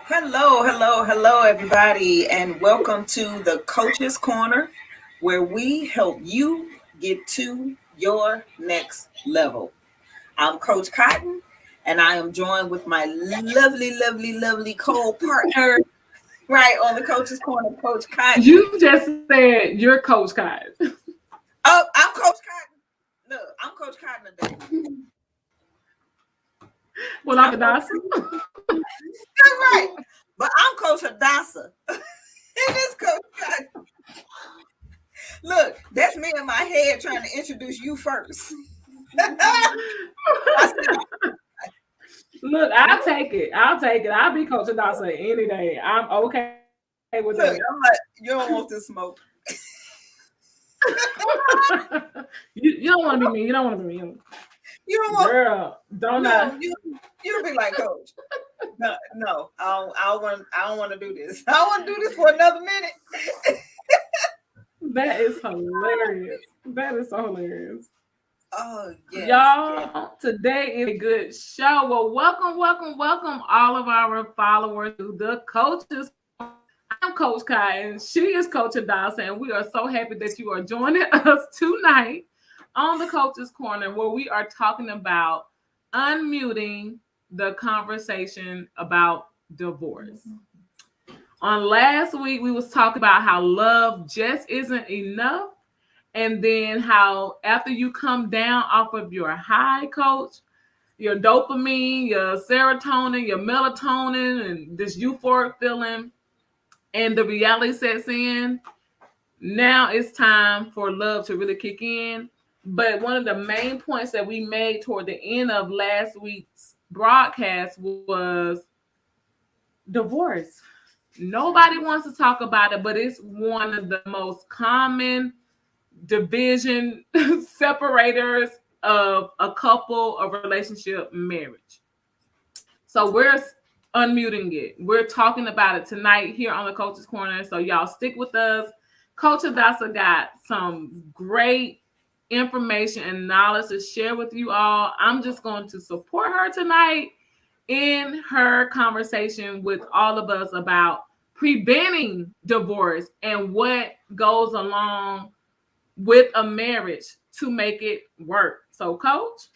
Hello, everybody, and welcome to the Coach's Corner, where we help you get to your next level. I'm Coach Cotton, and I am joined with my lovely co-partner right on the Coach's Corner, Coach Cotton. You just said you're Coach Cotton. Oh, I'm Coach Cotton. Look, I'm Coach Cotton today. Well, I'm I'm Coach. Hadassah. That's right, but I'm Coach Hadassah. And this Coach Cotton. Look, that's me in my head trying to introduce you first. I said, Look, I'll take it. I'll take it. I'll be Coach Hadassah any day. I'm okay with that. look, I'm like, you don't want this smoke. You don't want to be me. You don't want to be me. You don't want, Girl, don't no, I? you'll be like, Coach. No, I don't want to do this. I don't want to do this for another minute. That is hilarious. That is so hilarious. Oh yes, yes. Y'all, today is a good show. Well, welcome all of our followers to the Coaches. I'm Coach Kai, and she is Coach Hadassah, and we are so happy that you are joining us tonight on the Coach's Corner, where we are talking about unmuting the conversation about divorce. On last week, we was talking about how love just isn't enough, and then how after you come down off of your high, coach, your dopamine, your serotonin, your melatonin, and this euphoric feeling, and the reality sets in, now it's time for love to really kick in. But one of the main points that we made toward the end of last week's broadcast was divorce. Nobody wants to talk about it, but it's one of the most common division separators of a couple, a relationship, marriage. So we're unmuting it. We're talking about it tonight here on the Coach's Corner. So y'all stick with us. Coach Hadassah got some great information and knowledge to share with you all. I'm just going to support her tonight in her conversation with all of us about preventing divorce and what goes along with a marriage to make it work. So, Coach,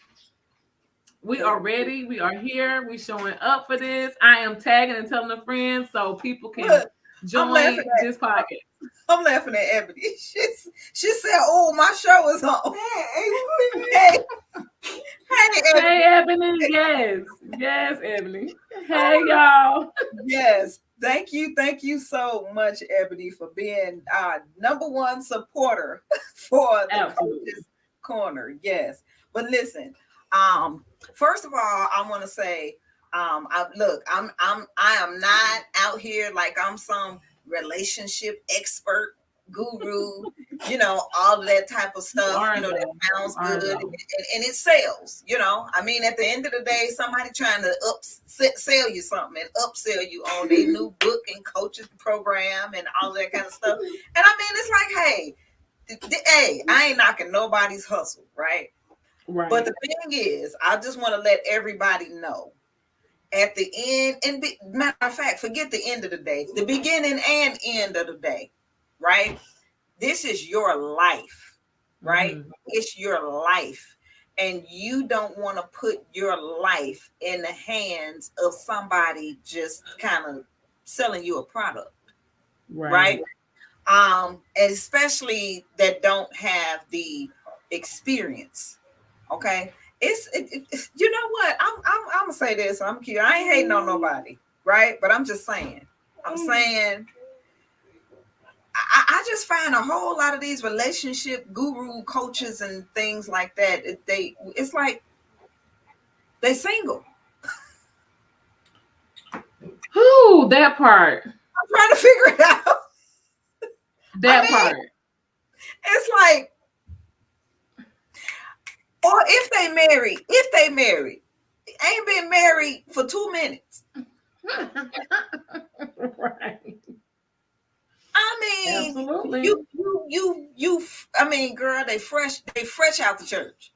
we are ready. We are here. We showing up for this. I am tagging and telling the friends so people can Look, join this podcast. I'm laughing at Ebony. She said, "Oh, my show is on." Hey, Ebony. Hey, Ebony. Yes, Ebony. Hey, y'all. Yes. Thank you so much, Ebony, for being our number one supporter for the Absolutely. Coach's Corner. Yes. But listen, first of all, I want to say, I am not out here like I'm some relationship expert guru, all of that type of stuff, that sounds good and it sells, I mean, at the end of the day, somebody trying to sell you something and upsell you on a new book and coaching program and all that kind of stuff. And I mean, it's like, hey, I ain't knocking nobody's hustle, right? But the thing is, I just want to let everybody know at the end, and matter of fact, forget the end of the day, the beginning and end of the day, right? This is your life, right? Mm-hmm. It's your life. And you don't want to put your life in the hands of somebody just kind of selling you a product, right? And especially that don't have the experience, okay? You know what? I'm gonna say this. I'm cute. I ain't hating on nobody, right? But I'm just saying. I just find a whole lot of these relationship guru coaches and things like that. It's like they single. Who that part? I'm trying to figure it out. That part. It's like, or if they married, ain't been married for 2 minutes. Right. I mean, absolutely. You. I mean, girl, they fresh out the church,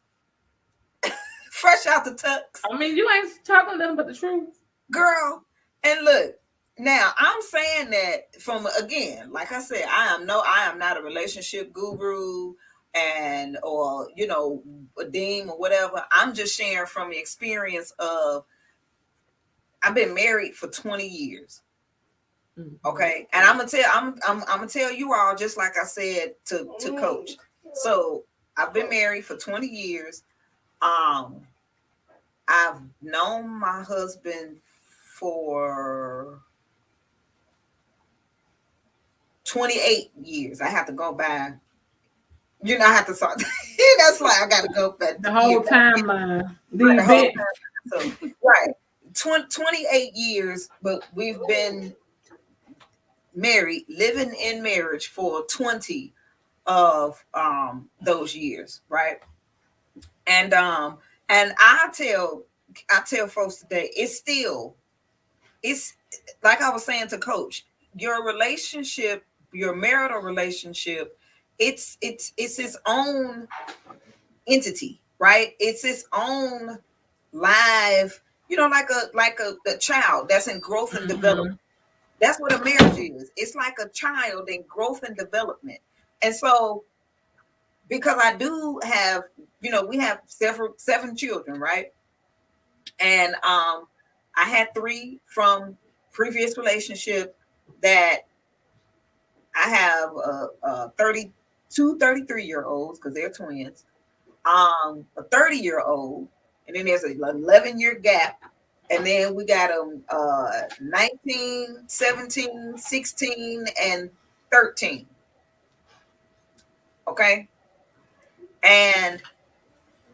fresh out the tux. I mean, you ain't talking nothing but the truth, girl. And look, Now I'm saying that from, again, like I said, I am not a relationship guru and, or, a dean or whatever. I'm just sharing from the experience of, I've been married for 20 years. Okay. And I'm gonna tell you all, just like I said to coach. So I've been married for 20 years. Um, I've known my husband for 28 years. I have to go by, I have to start. That's why I got to go back The to year. whole timeline, the Right, the whole event. time. So, right. 28 years, but we've been married, living in marriage for 20 of those years, right? And I tell folks today, it's like I was saying to coach, your relationship, your marital relationship, it's its own entity, right? It's its own live, like a child that's in growth and development. That's what a marriage is. It's like a child in growth and development. And so, because I do have, we have seven children, right? And I had three from previous relationship that I have 32, 33-year-olds, because they're twins, a 30-year-old, and then there's an 11-year gap. And then we got them 19, 17, 16, and 13. Okay. And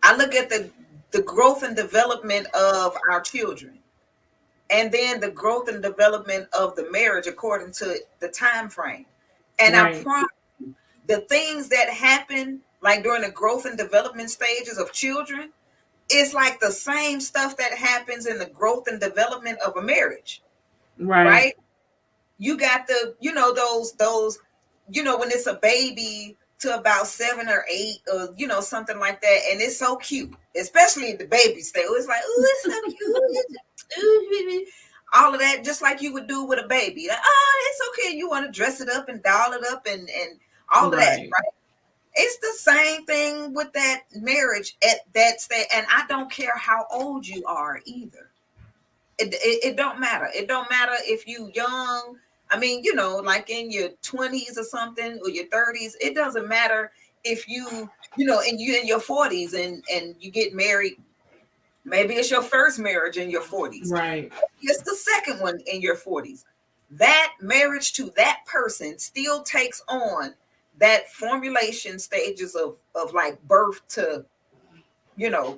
I look at the growth and development of our children, and then the growth and development of the marriage according to the time frame. And I Right. promise you, the things that happen like during the growth and development stages of children, it's like the same stuff that happens in the growth and development of a marriage, Right. right? You got those, when it's a baby to about 7 or 8, or something like that, and it's so cute, especially the baby stage. It's like, oh, it's so cute. All of that, just like you would do with a baby. Like, oh, it's okay. You want to dress it up and doll it up and all of that, Right. right? It's the same thing with that marriage at that stage, and I don't care how old you are either. It don't matter. It don't matter if you young. I mean, like in your 20s or something, or your 30s. It doesn't matter if and you in your 40s and you get married. Maybe it's your first marriage in your 40s. Right. It's the second one in your 40s. That marriage to that person still takes on that formulation stages of like birth to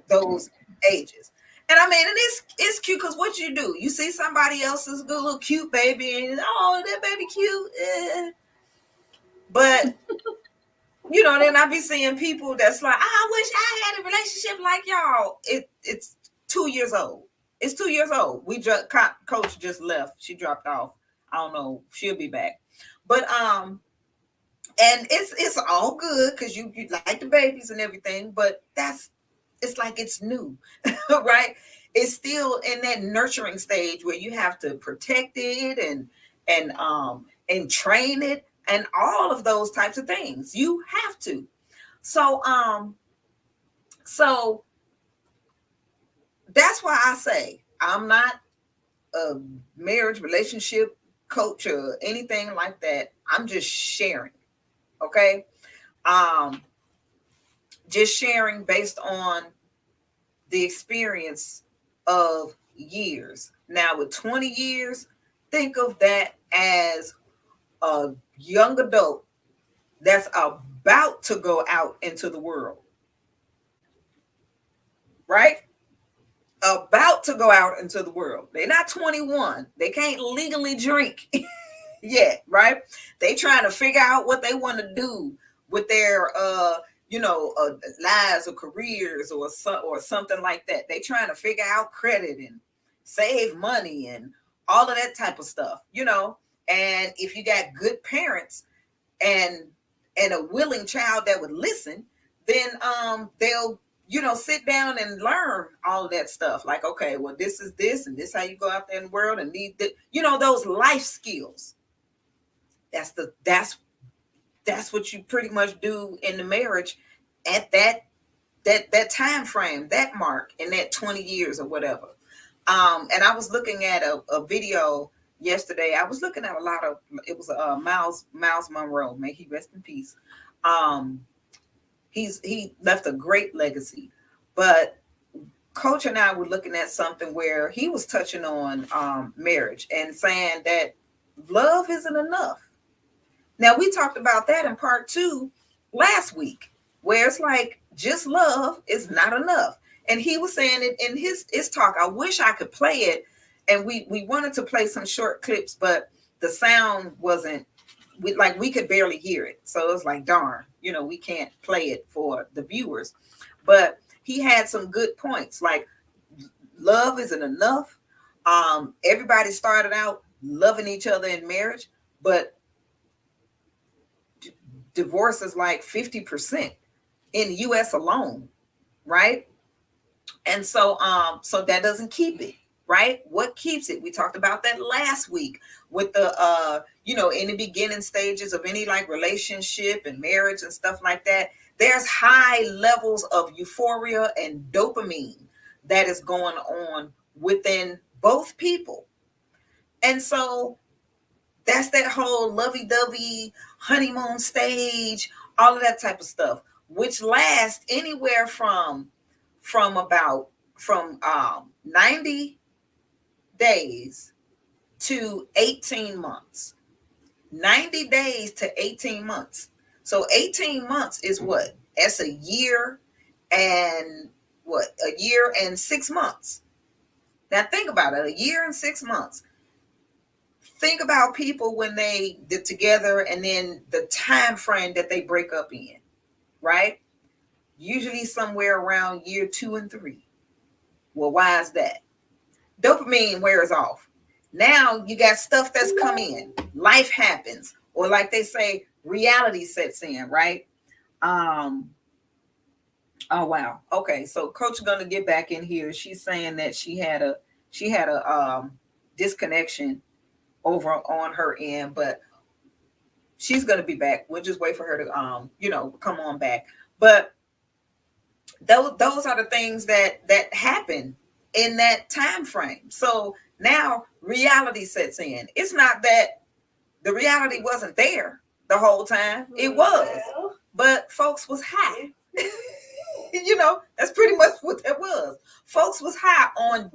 those ages. And I mean, and it's cute, because what you do, you see somebody else's good little cute baby, and oh, that baby cute, but then I be seeing people that's like, I wish I had a relationship like y'all. It's 2 years old. It's 2 years old. We just coach just left. She dropped off. I don't know. She'll be back, but and it's all good because you like the babies and everything, but it's like it's new. Right? It's still in that nurturing stage where you have to protect it and train it and all of those types of things. You have to. So that's why I say I'm not a marriage relationship coach or anything like that. I'm just sharing. Okay. Um, just sharing based on the experience of years. Now, with 20 years, think of that as a young adult that's about to go out into the world, right? About to go out into the world. They're not 21. They can't legally drink yet, right? They trying to figure out what they want to do with their lives or careers or something like that. They trying to figure out credit and save money and all of that type of stuff. And if you got good parents and a willing child that would listen, then sit down and learn all of that stuff. Like, okay, well, this is this, and this how you go out there in the world and need the, those life skills. That's what you pretty much do in the marriage at that time frame, that mark in that 20 years or whatever. And I was looking at a video yesterday. I was looking at a lot of, it was Miles Monroe, may he rest in peace. He left a great legacy, but Coach and I were looking at something where he was touching on marriage and saying that love isn't enough. Now, we talked about that in part 2 last week, where it's like just love is not enough. And he was saying it in his talk. I wish I could play it. And we wanted to play some short clips, but the sound wasn't, we could barely hear it. So it was like, darn, we can't play it for the viewers. But he had some good points, like love isn't enough. Everybody started out loving each other in marriage, but divorce is like 50% in the US alone, right? And so that doesn't keep it, right? What keeps it? We talked about that last week with the in the beginning stages of any like relationship and marriage and stuff like that. There's high levels of euphoria and dopamine that is going on within both people. And so that's that whole lovey-dovey honeymoon stage, all of that type of stuff, which lasts anywhere from 90 days to 18 months. 90 days to 18 months. So 18 months is what? That's a year and what? A year and 6 months. Now think about it, a year and 6 months. Think about people when they get together and then the time frame that they break up in, right? Usually somewhere around year 2 and 3. Well, why is that? Dopamine wears off. Now you got stuff that's come in. Life happens. Or like they say, reality sets in, right? Oh, wow. Okay, so Coach is going to get back in here. She's saying that she had a disconnection over on her end, but she's going to be back. We'll just wait for her to come on back. But those are the things that happen in that time frame. So now reality sets in. It's not that the reality wasn't there the whole time. It was, but folks was high. That's pretty much what that was. Folks was high on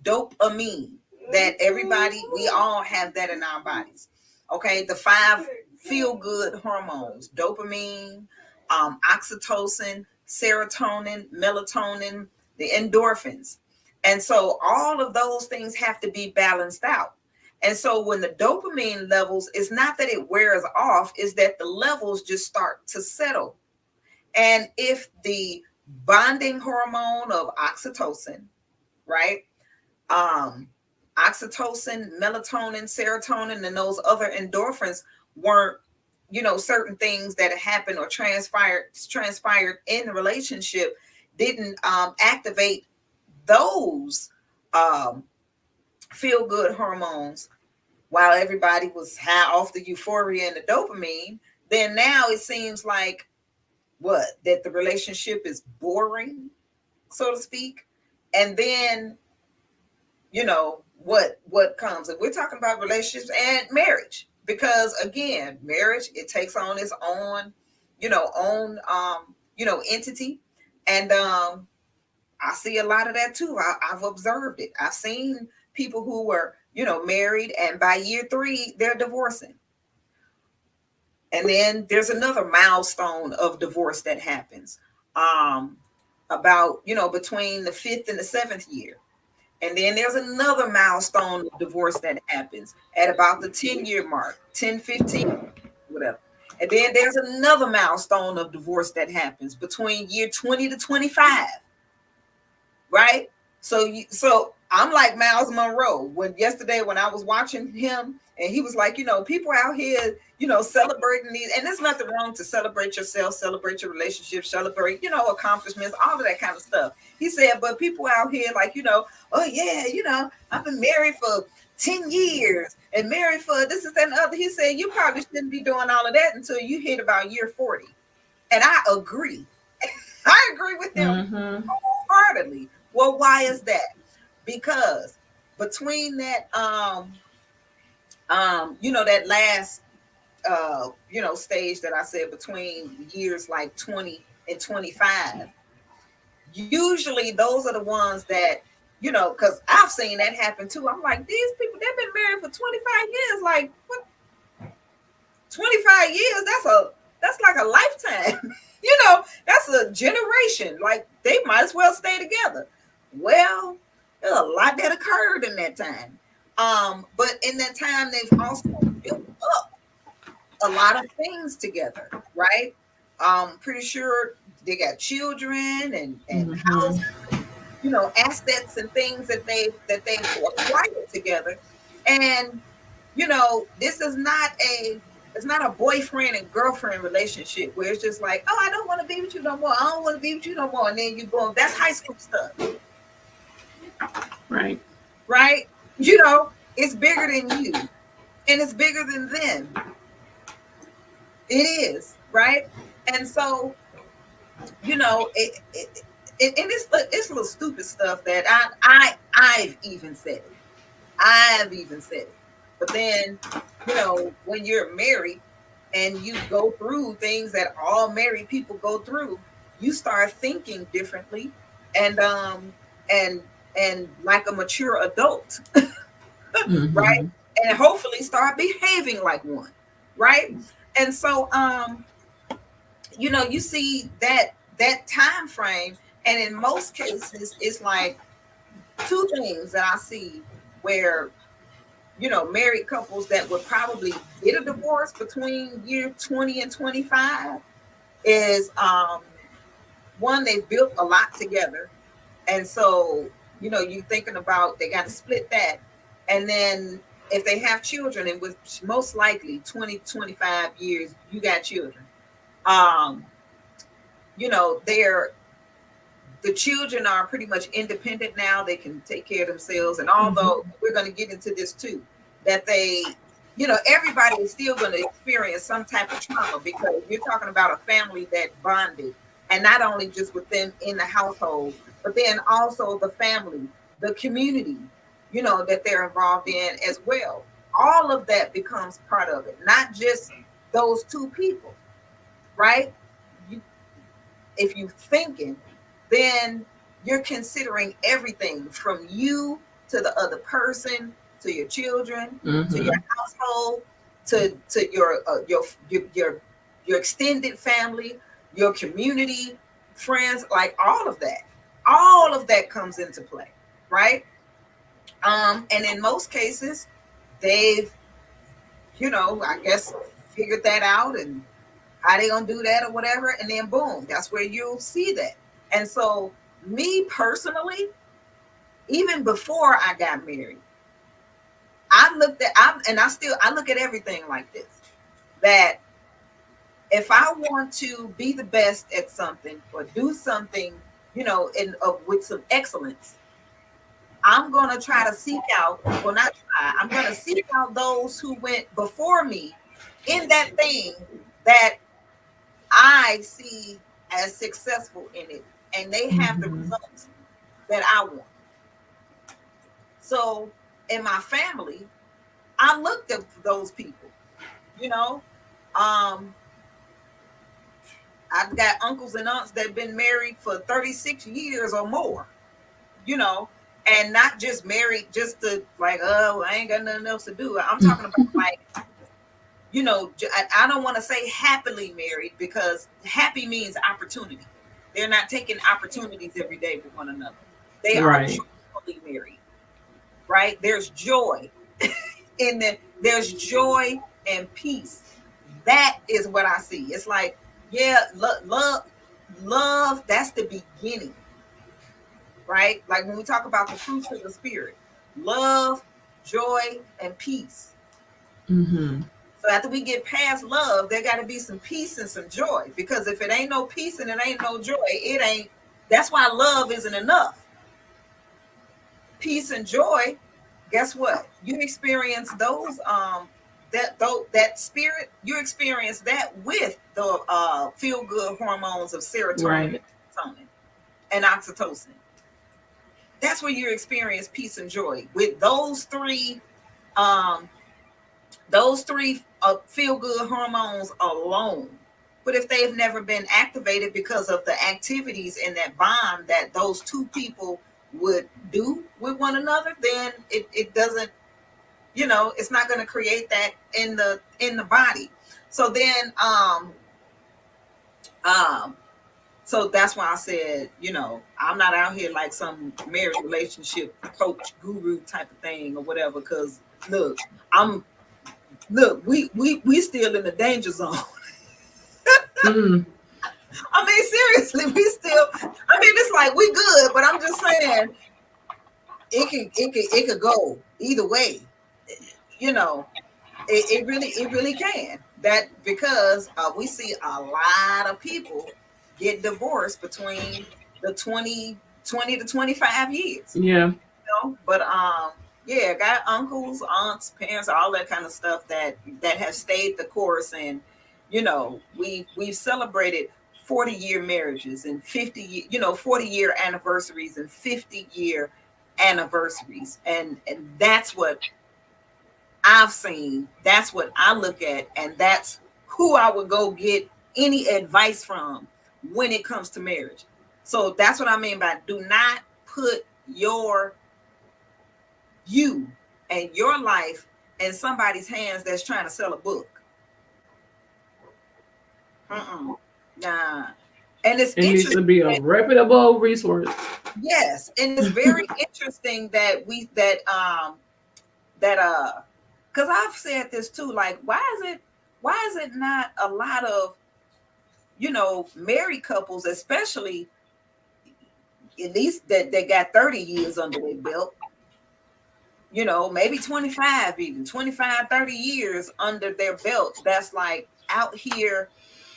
dopamine. That everybody, we all have that in our bodies. Okay, the 5 feel-good hormones: dopamine, oxytocin, serotonin, melatonin, the endorphins. And so all of those things have to be balanced out. And so when the dopamine levels, it's not that it wears off, is that the levels just start to settle. And if the bonding hormone of oxytocin, right? Oxytocin, melatonin, serotonin, and those other endorphins weren't, certain things that happened or transpired in the relationship didn't activate those feel good hormones while everybody was high off the euphoria and the dopamine, then now it seems like that the relationship is boring, so to speak. And then what comes, and we're talking about relationships and marriage, because again, marriage, it takes on its own entity. And I see a lot of that too. I've observed it. I've seen people who were married, and by year 3 they're divorcing. And then there's another milestone of divorce that happens about between the 5th and the 7th year. And then there's another milestone of divorce that happens at about the 10-year mark, 10, 15, whatever. And then there's another milestone of divorce that happens between year 20 to 25. Right? So I'm like Miles Monroe yesterday when I was watching him, and he was like, people out here, celebrating these, and there's nothing wrong to celebrate yourself, celebrate your relationship, celebrate, accomplishments, all of that kind of stuff. He said, but people out here like, oh yeah, I've been married for 10 years and married for this is that and the other. He said, you probably shouldn't be doing all of that until you hit about year 40. And I agree. I agree with him wholeheartedly. Well, why is that? Because between that that last stage that I said between years like 20 and 25, usually those are the ones that, because I've seen that happen too. I'm like, these people, they've been married for 25 years. Like, what? 25 years, that's like a lifetime. That's a generation. Like, they might as well stay together. Well, there's a lot that occurred in that time. But in that time, they've also built up a lot of things together, right? Pretty sure they got children and houses, assets and things that they've acquired together. And this is not a boyfriend and girlfriend relationship where it's just like, oh, I don't want to be with you no more. I don't want to be with you no more. And then you go, that's high school stuff. Right. Right? It's bigger than you. And it's bigger than them. It is, right? And so, it's little stupid stuff that I've even said it. I've even said it. But then, when you're married and you go through things that all married people go through, you start thinking differently and like a mature adult, right? And hopefully start behaving like one, right? And so you see that time frame, and in most cases it's like two things that I see where married couples that would probably get a divorce between year 20 and 25 is one, they've built a lot together. And so, you thinking about they got to split that. And then if they have children, and with most likely 20, 25 years, you got children. They're the children are pretty much independent now. They can take care of themselves. And although we're going to get into this too, that they, everybody is still going to experience some type of trauma, because you're talking about a family that bonded, and not only just with them in the household, but then also the family, the community, that they're involved in as well. All of that becomes part of it, not just those two people, right? If you're thinking, then you're considering everything from you to the other person, to your children, to your household, to your extended family, your community, friends, like all of that comes into play, right? And in most cases, they've, I guess, figured that out, and how they gonna do that or whatever, and then boom, that's where you'll see that. And so, me personally, even before I got married, I look at everything like this: that if I want to be the best at something or do something, with some excellence, I'm gonna try to seek out. Well, not try. I'm gonna seek out those who went before me in that thing that I see as successful in it, and they have the results that I want. So in my family, I looked at those people, you know. I've got uncles and aunts that have been married for 36 years or more, and not just married just to like, oh, I ain't got nothing else to do. I'm talking about like, I don't want to say happily married, because happy means opportunity. They're not taking opportunities every day with one another. They are joyfully married, right? There's joy there's joy and peace. That is what I see. It's like, yeah, love, that's the beginning. right? Like when we talk about the fruits of the spirit, love, joy, and peace. Mm-hmm. So after we get past love, there got to be some peace and some joy. Because if it ain't no peace and it ain't no joy, it ain't. That's why love isn't enough. Peace and joy. Guess what? You experience those that spirit. You experience that with the feel good hormones of serotonin, Right. and oxytocin. That's where you experience peace and joy with um those three feel good hormones alone. But if they've never been activated because of the activities in that bond that those two people would do with one another, then it doesn't, it's not going to create that in the body. So then um so that's why I said, I'm not out here like some marriage relationship coach guru type of thing or whatever. Because look, I'm we still in the danger zone. Mm. I mean, seriously, we still. I mean, it's like we good, but I'm just saying it could go either way. You know, it really can. That because we see a lot of people get divorced between the 20 to 25 years. Yeah. But yeah, got uncles, aunts, parents, all that kind of stuff that have stayed the course. And we've celebrated 40-year marriages and 40-year anniversaries and 50-year anniversaries. And that's what I've seen. That's what I look at, and that's who I would go get any advice from when it comes to marriage. So that's what I mean by do not put you and your life in somebody's hands that's trying to sell a book. Nah. And it's It needs to interesting. be a reputable resource. Yes, and it's very interesting that because I've said this too. Like, why is it not a lot of married couples, especially at least that they got 30 years under their belt, maybe 25, even 25, 30 years under their belt, that's like out here,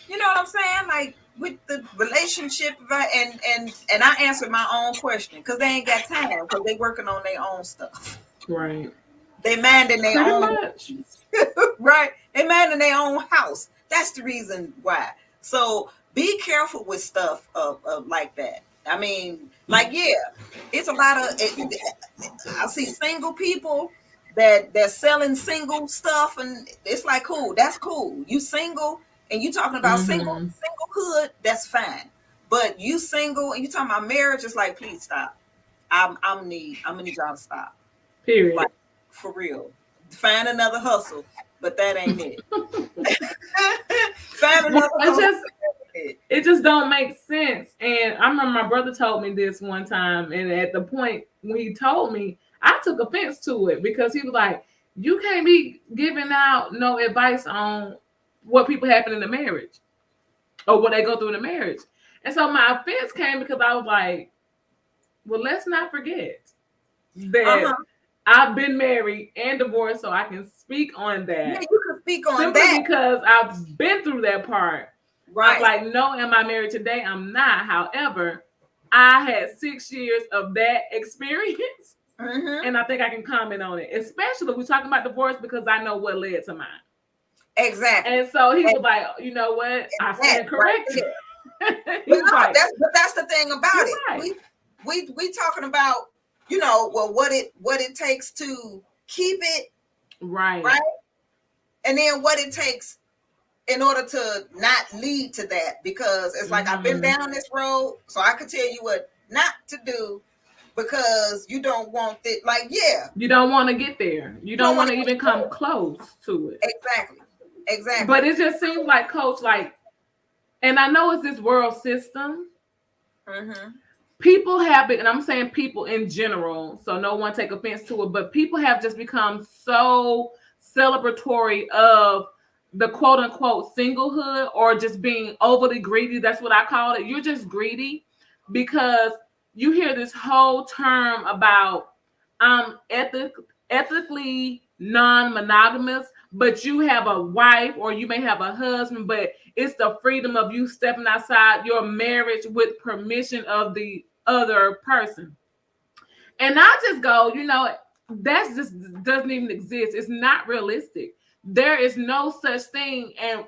you know what I'm saying? Like with the relationship, and I answered my own question because they ain't got time because they working on their own stuff. Right. They minding their Pretty own much. right. They minding their own house. That's the reason why. So be careful with stuff of like that. I mean, like, yeah, it's a lot of I see single people that selling single stuff, and it's like, cool, that's cool. You single and you talking about Mm-hmm. singlehood, that's fine. But you single and you talking about marriage, it's like, please stop. I'm gonna need y'all to stop. Period. Like, for real. Find another hustle, but that ain't it. Find another hustle. It just don't make sense. And I remember my brother told me this one time, and at the point when he told me, I took offense to it because he was like, you can't be giving out no advice on what people happen in the marriage or what they go through in the marriage. And so my offense came because I was like, well, let's not forget that I've been married and divorced, so I can speak on that. Yeah, you can speak on simply that because I've been through that part. Right. I'm like, no, am I married today? I'm not. However, I had 6 years of that experience, and I think I can comment on it. Especially we're talking about divorce because I know what led to mine. Exactly. And so he was like, you know what? I stand corrected. Right, that's the thing about it. Right. We talking about, what it takes to keep it right, and then what it takes in order to not lead to that, because it's like I've been down this road, so I could tell you what not to do because you don't want it. Like, yeah, you don't want to get there. You don't want to even come close to it. Exactly. But it just seems like, Coach, like, and I know it's this world system. People have been, and I'm saying people in general, so no one take offense to it, but people have just become so celebratory of the quote unquote singlehood, or just being overly greedy. That's what I call it. You're just greedy because you hear this whole term about ethically non-monogamous, but you have a wife or you may have a husband, but it's the freedom of you stepping outside your marriage with permission of the other person. And I just go, that just doesn't even exist. It's not realistic. There is no such thing and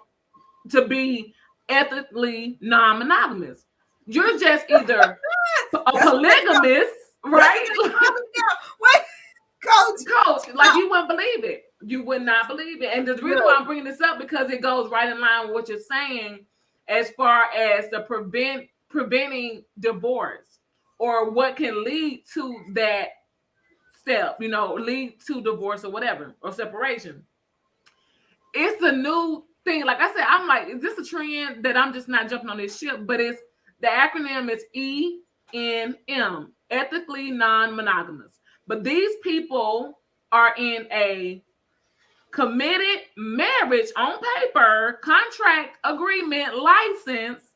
to be ethically non-monogamous. You're just either a polygamist, right? Wait, Coach, like you wouldn't believe it. You would not believe it. And the reason why I'm bringing this up because it goes right in line with what you're saying as far as the preventing divorce or what can lead to that step, lead to divorce or whatever, or separation. It's a new thing. Like I said, I'm like, is this a trend that I'm just not jumping on this ship? But it's the acronym is ENM, ethically non-monogamous. But these people are in a committed marriage on paper, contract agreement, license,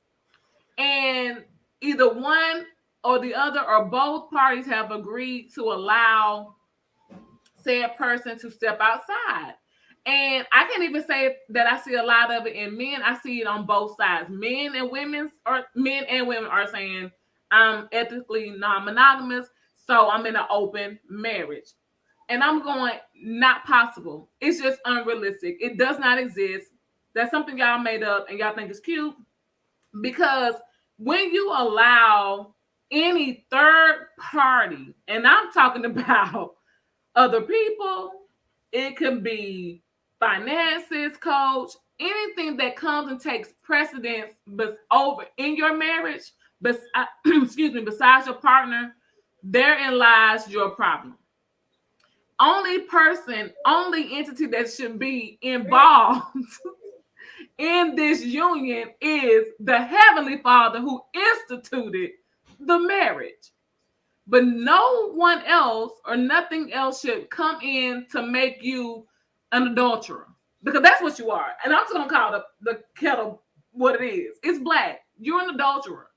and either one or the other or both parties have agreed to allow said person to step outside. And I can't even say that I see a lot of it in men. I see it on both sides. Men and women are saying I'm ethically non-monogamous, so I'm in an open marriage. And I'm going, not possible. It's just unrealistic. It does not exist. That's something y'all made up and y'all think is cute. Because when you allow any third party, and I'm talking about other people, it can be finances, coach, anything that comes and takes precedence over in your marriage, besides your partner, therein lies your problem. Only entity that should be involved in this union is the Heavenly Father who instituted the marriage. But no one else or nothing else should come in to make you an adulterer. Because that's what you are. And I'm just going to call the kettle what it is. It's black. You're an adulterer.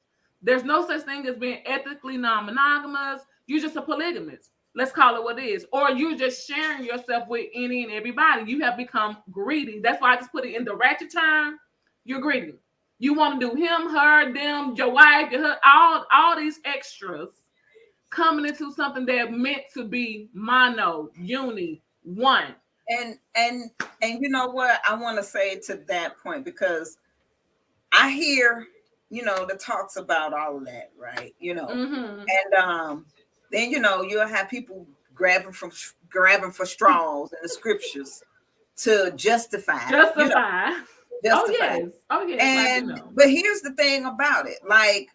There's no such thing as being ethically non-monogamous. You're just a polygamist. Let's call it what it is. Or you're just sharing yourself with any and everybody. You have become greedy. That's why I just put it in the ratchet term. You're greedy. You want to do him, her, them, your wife, your husband, all these extras coming into something that meant to be mono, uni, one. And you know what I want to say to that point, because I hear, the talks about all of that, right? And then you'll have people grabbing for straws in the scriptures to justify. Oh yes. And but here's the thing about it, like,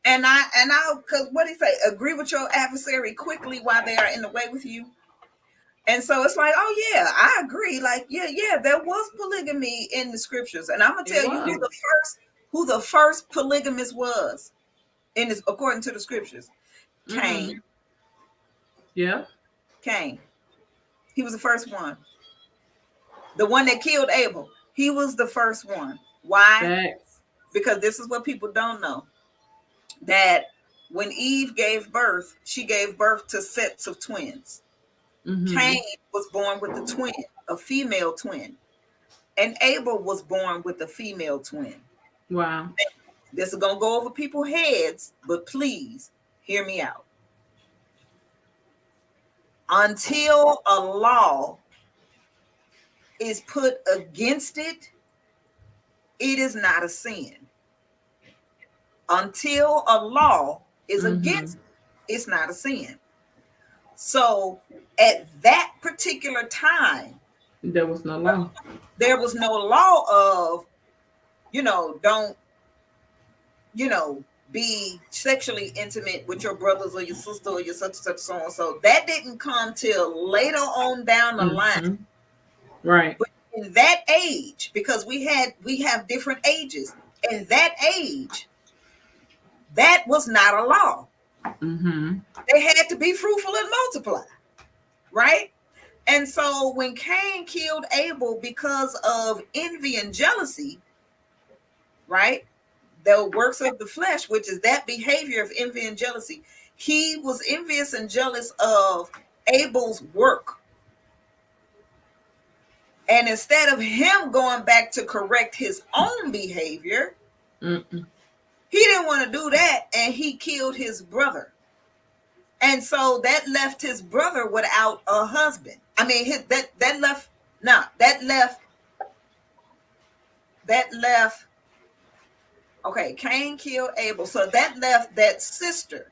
and I'll, because what do you say? Agree with your adversary quickly while they are in the way with you. And so it's like, oh yeah, I agree. Like, yeah, there was polygamy in the scriptures, and I'm gonna tell you who the first polygamist was in this, according to the scriptures. Cain. Yeah. Cain. He was the first one. The one that killed Abel. He was the first one. Why? Thanks. Because this is what people don't know. That when Eve gave birth, she gave birth to sets of twins. Cain was born with a twin, a female twin. And Abel was born with a female twin. Wow. This is going to go over people's heads, but please hear me out. Until a law is put against it, it is not a sin. Until a law is against it, it's not a sin. So at that particular time, there was no law. There was no law of, don't, be sexually intimate with your brothers or your sister or your such and such, so on. So that didn't come till later on down the line. Right. But in that age, because we have different ages, in that age, that was not a law. They had to be fruitful and multiply, right? And so when Cain killed Abel because of envy and jealousy, right, the works of the flesh, which is that behavior of envy and jealousy. He was envious and jealous of Abel's work. And instead of him going back to correct his own behavior, he didn't want to do that, and he killed his brother. And so that left his brother without a husband. I mean, that left. Okay, Cain killed Abel, so that left that sister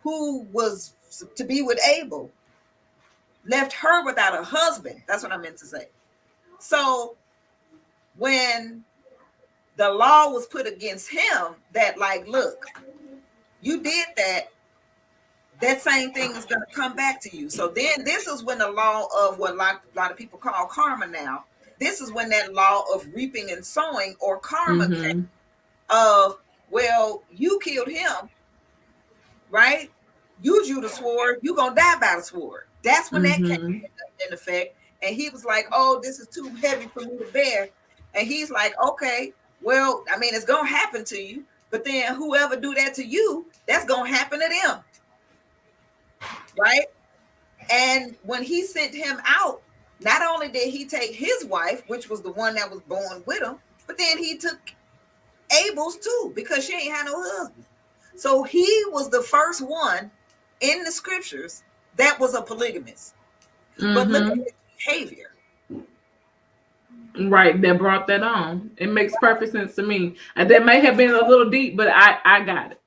who was to be with Abel, left her without a husband. That's what I meant to say. So when the law was put against him, that like, look, you did that same thing is going to come back to you. So then this is when the law of what a lot of people call karma now, this is when that law of reaping and sowing or karma came, of, well, you killed him, right? You drew the sword, you gonna die by the sword. That's when that came in effect. And he was like, oh, this is too heavy for me to bear. And he's like, okay, well, I mean, it's gonna happen to you, but then whoever do that to you, that's gonna happen to them, right? And when he sent him out, not only did he take his wife, which was the one that was born with him, but then he took Abel's too, because she ain't had no husband. So he was the first one in the scriptures that was a polygamist. But look at his behavior. Right, that brought that on. It makes perfect sense to me. And that may have been a little deep, but I got it.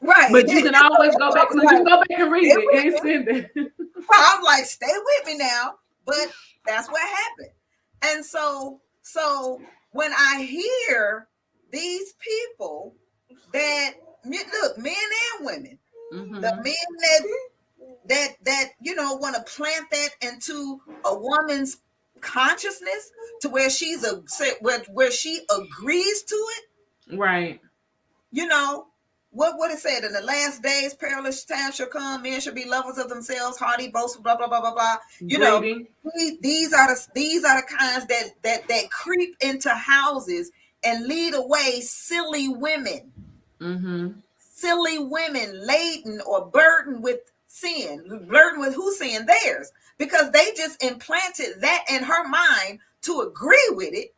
Right. But you can always go back. You can go back and read it and send it. I'm like, stay with me now. But that's what happened. And so when I hear these people that, look, men and women, the men that you know want to plant that into a woman's consciousness to where where she agrees to it, right? You know what it said, in the last days perilous times shall come, men shall be lovers of themselves, hardy, boastful, blah blah blah blah blah. You know, these are the kinds that creep into houses and lead away silly women. Silly women laden or burdened with sin, burdened with who sin? Theirs, because they just implanted that in her mind to agree with it,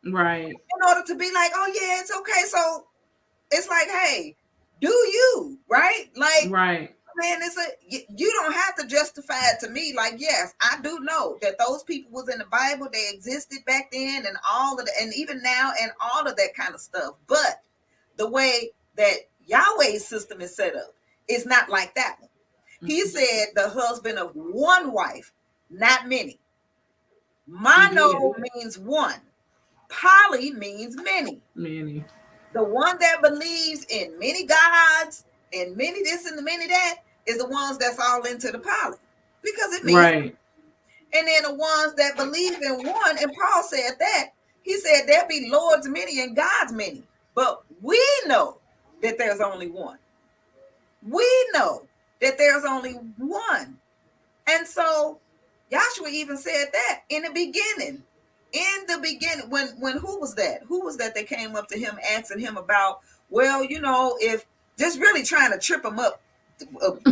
right? In order to be like, oh yeah, it's okay. So it's like, hey, do you, right? Like, right. Man, you don't have to justify it to me. Like, yes, I do know that those people was in the Bible, they existed back then, and and even now, and all of that kind of stuff. But the way that Yahweh's system is set up is not like that one. He said the husband of one wife, not many. Mono means one. Poly means many. Many. The one that believes in many gods and many this and many that is the ones that's all into the poly, because it means right. And then the ones that believe in one, and Paul said that, he said there be lords many and gods many, but we know that there's only one. We know that there's only one. And so Joshua even said that in the beginning. In the beginning, when who was that that came up to him asking him about, well, you know, if just really trying to trip him up,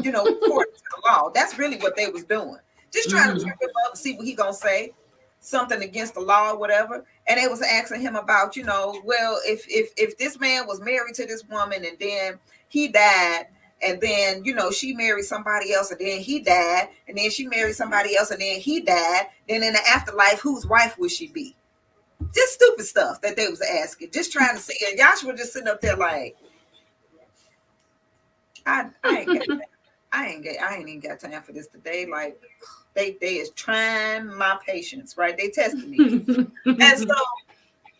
you know, according to the law. That's really what they was doing. Just trying to trip him up and see what he gonna say, something against the law or whatever. And they was asking him about, you know, well, if this man was married to this woman and then he died, and then, you know, she married somebody else and then he died, and then she married somebody else and then he died, then in the afterlife, whose wife would she be? Just stupid stuff that they was asking, just trying to see. And Joshua just sitting up there like, I ain't even got time for this today. Like, they is trying my patience, right? They testing me. And so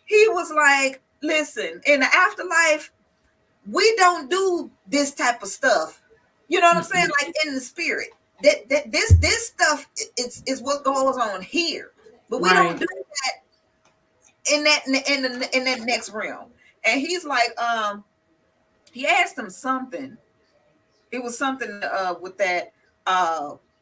he was like, listen, in the afterlife, we don't do this type of stuff. You know what I'm saying? Like, in the spirit. This stuff is what goes on here. But we don't do that in that next realm. And he's like, he asked him something. It was something with that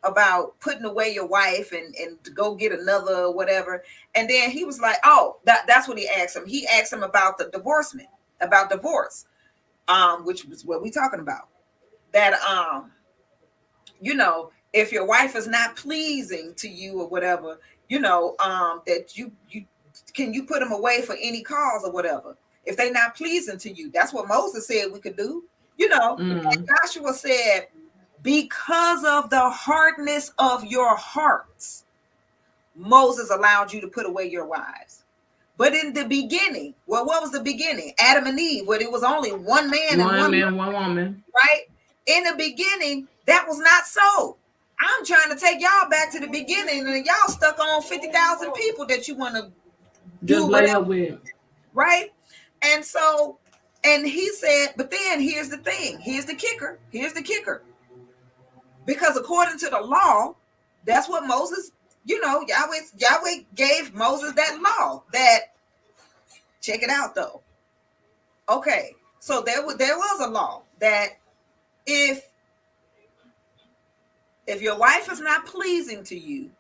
about putting away your wife and to go get another whatever. And then he was like, oh, that's what he asked him. He asked him about the divorcement. about divorce, which was what we talking about. That if your wife is not pleasing to you or whatever, that you put them away for any cause or whatever. If they're not pleasing to you, that's what Moses said we could do. And Joshua said, because of the hardness of your hearts, Moses allowed you to put away your wives. But in the beginning, well, what was the beginning? Adam and Eve, where it was only one man and one woman, right? In the beginning, that was not so. I'm trying to take y'all back to the beginning, and y'all stuck on 50,000 people that you want to do whatever with, right? And so, and he said, but then here's the thing. Here's the kicker. Because according to the law, that's what Moses, Yahweh gave Moses that law. That, check it out though. Okay, so there was a law that if your wife is not pleasing to you,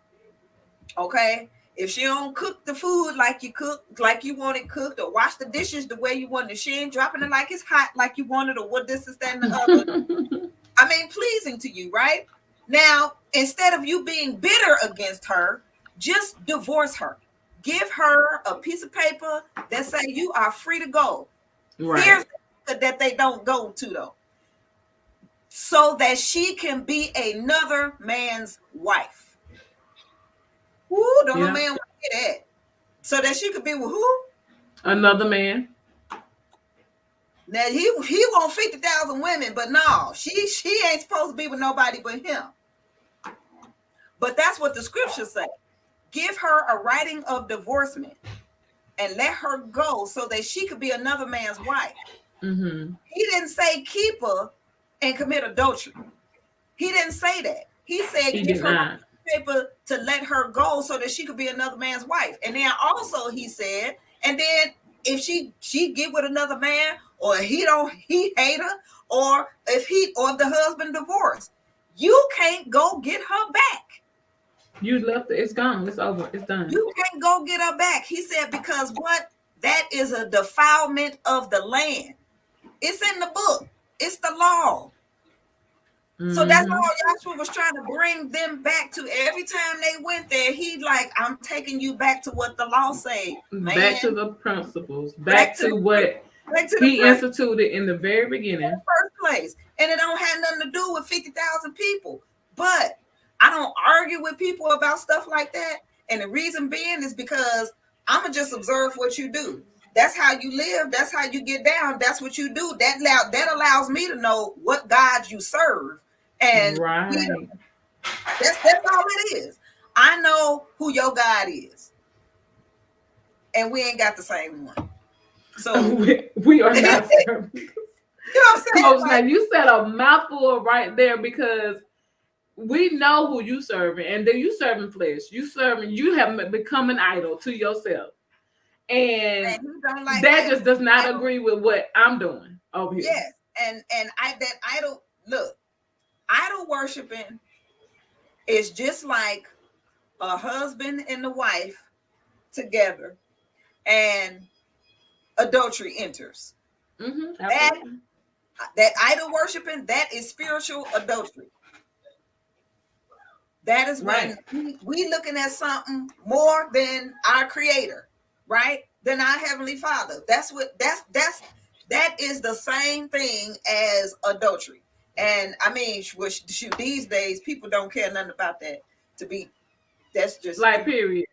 okay, if she don't cook the food like you want it cooked, or wash the dishes the way you want it, she ain't dropping it like it's hot like you want it, or what this is that and the other. I mean, pleasing to you, right? Now, instead of you being bitter against her, just divorce her. Give her a piece of paper that say you are free to go. Right. Here's that they don't go to though, so that she can be another man's wife. Woo, don't no man want to hear that. So that she could be with who? Another man. Now he want 50,000 women, but no, she ain't supposed to be with nobody but him. But that's what the scriptures say. Give her a writing of divorcement and let her go so that she could be another man's wife. Mm-hmm. He didn't say keep her and commit adultery. He didn't say that. He said give her paper to let her go so that she could be another man's wife. And then also he said, and then if she get with another man, or he hate her, or if the husband divorced, you can't go get her back. You left it. It's gone. It's over. It's done. You can't go get her back. He said, because what? That is a defilement of the land. It's in the book. It's the law. Mm-hmm. So that's all Joshua was trying to bring them back to. Every time they went there, he like, I'm taking you back to what the law said. Back to the principles. Back to what he instituted in the very beginning. In the first place. And it don't have nothing to do with 50,000 people. But I don't argue with people about stuff like that. And the reason being is because I'm going to just observe what you do. That's how you live. That's how you get down. That's what you do. That allows me to know what God you serve. And right. That's all it is. I know who your God is. And we ain't got the same one. So we are not serving. You know what I'm saying? Coach, now you said a mouthful right there, because we know who you serving, and then you serving flesh. You have become an idol to yourself. And like that just does not agree with what I'm doing over here. Yes. And that idol, look, idol worshiping is just like a husband and a wife together and adultery enters. Mm-hmm. That idol worshiping, that is spiritual adultery. That is when we looking at something more than our creator, right? Than our heavenly Father. That is the same thing as adultery. And I mean, shoot, these days people don't care nothing about that. That's just like period.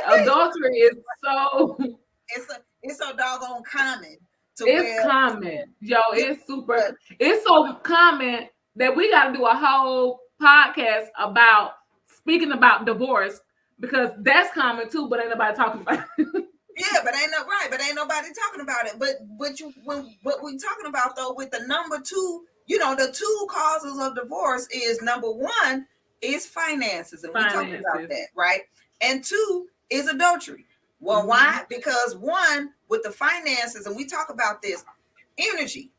Adultery is so it's so doggone common. It's common, yo. It's super. It's so common that we got to do a whole podcast about speaking about divorce, because that's common too, but ain't nobody talking about it. Yeah, but ain't nobody talking about it. But what we talking about though, with the number two, the two causes of divorce is, number one is finances, and we talking about that, right? And two is adultery. Well, mm-hmm. Why? Because one, with the finances, and we talk about this, energy.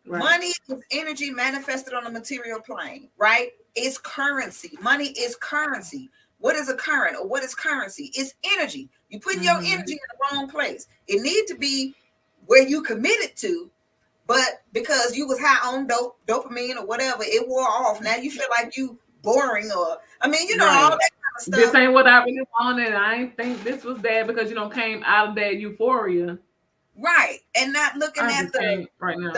Right. Money is energy manifested on a material plane, right? It's currency. Money is currency. What is a current, or what is currency? It's energy. You putting your energy in the wrong place. It need to be where you committed to, but because you was high on dopamine or whatever, it wore off. Now you feel like you boring, or I mean, you know, all that kind of stuff. This ain't what I really wanted. I ain't think this was bad because you don't came out of that euphoria. Right. And not looking at right now.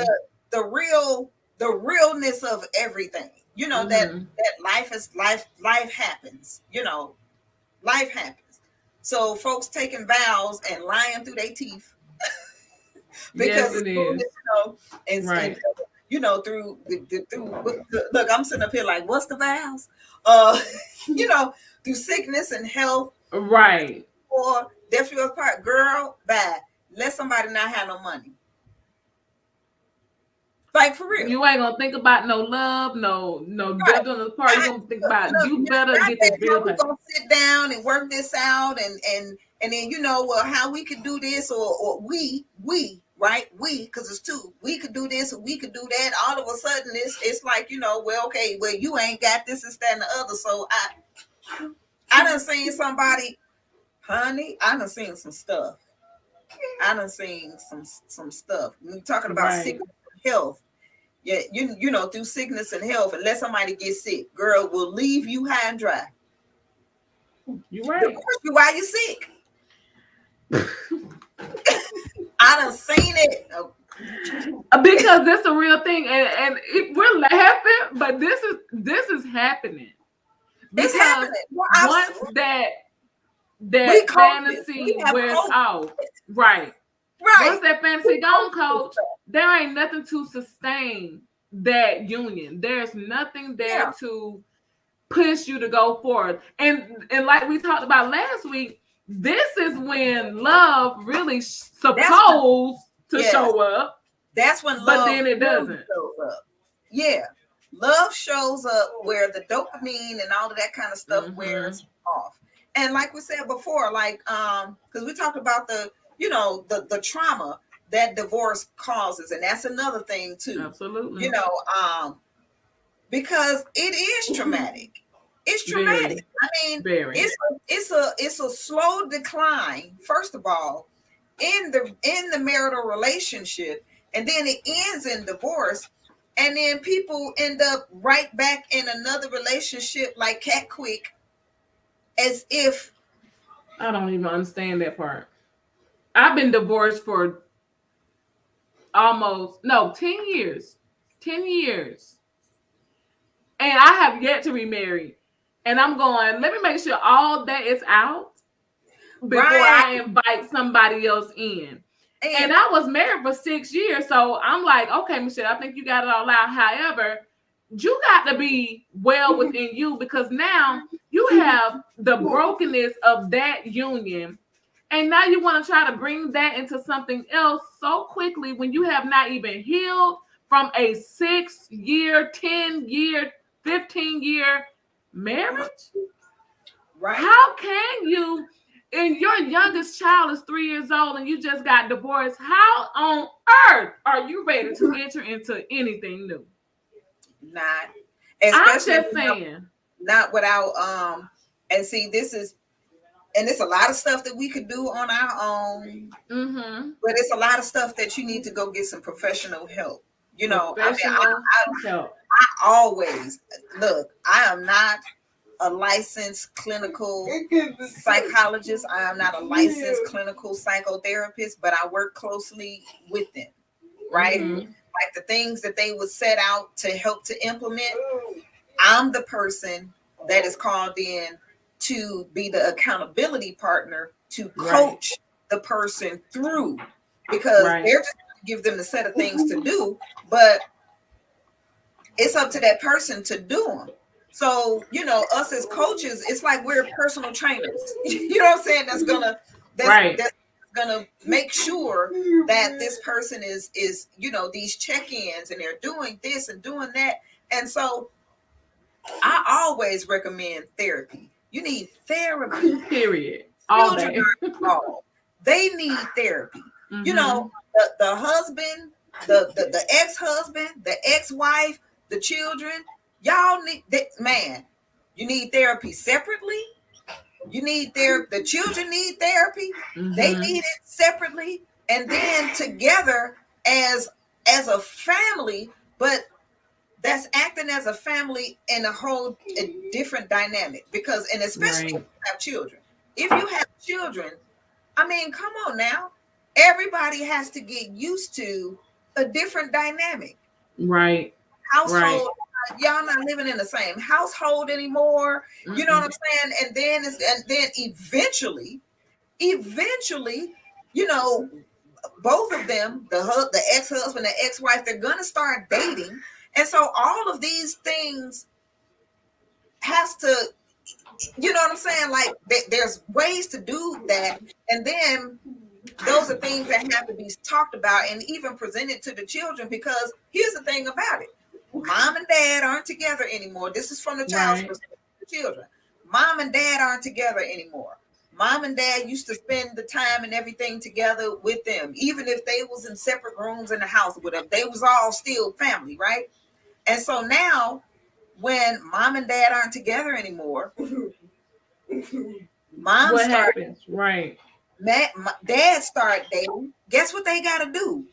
the realness of everything. You know, that life happens. You know, life happens. So folks taking vows and lying through their teeth because yes, it is. You know, and you know, through look, I'm sitting up here like, what's the vows? You know, through sickness and health, right? Or death do us part, girl. Bye. Let somebody not have no money. Like for real. You ain't gonna think about no love, no death on the part. You're gonna think about you better get this bill paid. We're gonna sit down and work this out, and then you know, well, how we could do this, or we right, we, because it's two, we could do this or we could do that. All of a sudden it's like, you know, well, okay, well, you ain't got this, and that and the other. So I done seen somebody, honey, I done seen some stuff. I done seen some stuff. We're talking about sickness and health. Yeah, you know, through sickness and health, and let somebody get sick, girl, will leave you high and dry. You're right. Why you sick? I done seen it. Because that's a real thing, and we're laughing, but this is happening. It's happening. Once that fantasy wears off, right. Once that fantasy gone, coach, there ain't nothing to sustain that union. There's nothing there to push you to go forward. And like we talked about last week, this is when love really supposed to show up. That's when love, but then it doesn't show up. Yeah, love shows up where the dopamine and all of that kind of stuff wears off. And like we said before, like because we talked about the, you know, the trauma that divorce causes, and that's another thing too. Absolutely. You know, because it is traumatic. It's traumatic. I mean, it's a slow decline, first of all, in the marital relationship, and then it ends in divorce, and then people end up right back in another relationship like cat quick, as if. I don't even understand that part. I've been divorced for 10 years. 10 years. And I have yet to remarry. And I'm going, let me make sure all that is out before I invite somebody else in. And I was married for 6 years. So I'm like, okay, Michelle, I think you got it all out. However, you got to be well within you, because now you have the brokenness of that union. And now you want to try to bring that into something else so quickly when you have not even healed from a 6-year, 10-year, 15-year marriage. Right. How can you, and your youngest child is 3 years old and you just got divorced, how on earth are you ready to enter into anything new? Not. I'm just saying. Not without, and see, this is, and it's a lot of stuff that we could do on our own, but it's a lot of stuff that you need to go get some professional help. You know, I always look. I am not a licensed clinical psychologist. I am not a licensed clinical psychotherapist, but I work closely with them. Right, like the things that they would set out to help to implement. I'm the person that is called in to be the accountability partner to coach the person through, because they're just going to give them the set of things to do, but it's up to that person to do them. So, you know, us as coaches, it's like we're personal trainers. You know what I'm saying? That's gonna make sure that this person is, you know, these check-ins, and they're doing this and doing that. And so I always recommend therapy. You need therapy. Period. All day. They need therapy. You know, the husband, the ex-husband, the ex-wife, the children, y'all need that, man. You need therapy separately. You need the children need therapy. They need it separately. and then together as a family, but that's acting as a family in a different dynamic. Because, and especially if Right. you have children, if you have children, I mean, come on now, everybody has to get used to a different dynamic. Right. Right. Household, y'all not living in the same household anymore, you know what Mm-mm. I'm saying? And then eventually, you know, both of them, the ex-husband and ex-wife, they're gonna start dating. And so all of these things has to, you know what I'm saying, like there's ways to do that. And then those are things that have to be talked about and even presented to the children. Because here's the thing about it: mom and dad aren't together anymore. This is from the child's Right. perspective, the children. Mom and dad aren't together anymore. Mom and dad used to spend the time and everything together with them, even if they was in separate rooms in the house with them. They was all still family, right? And so now, when mom and dad aren't together anymore, mom What start happens? Right. dad start dating. Guess what they got to do?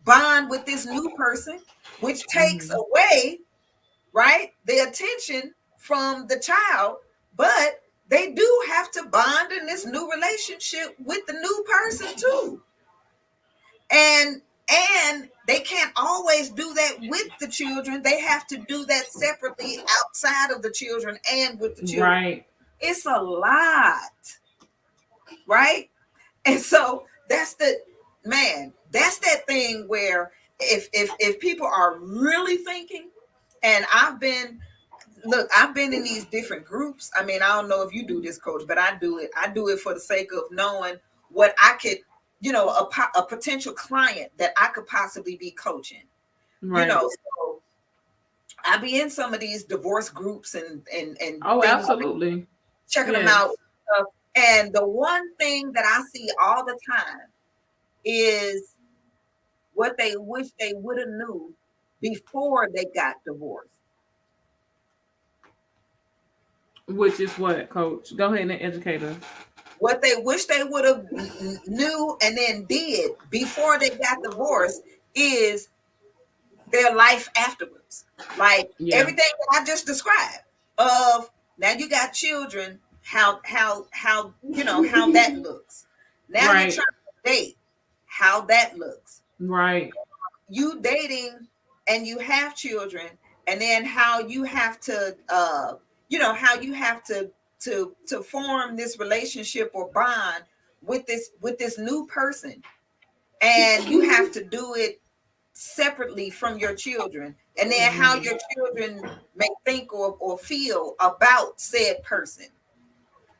Bond with this new person, which takes Mm-hmm. away, right, the attention from the child. But they do have to bond in this new relationship with the new person too. And they can't always do that with the children. They have to do that separately outside of the children and with the children. Right. It's a lot, right? And so that's the man, that's that thing where if people are really thinking, and I've been in these different groups. I mean, I don't know if you do this, coach, but I do it for the sake of knowing what I could, a potential client that I could possibly be coaching, Right. so I be in some of these divorce groups and Oh, things, absolutely. checking them out. Yes. And the one thing that I see all the time is what they wish they would have knew before they got divorced. Which is what, Coach? Go ahead and educate us. What they wish they would have knew and then did before they got divorced is their life afterwards. Like Yeah. everything that I just described. Of now you got children, how that looks. Now you're Right. trying to date, how that looks. Right. You dating and you have children, and then how you have to how you have to form this relationship or bond with this new person, and you have to do it separately from your children, and then how Mm-hmm. your children may think or feel about said person,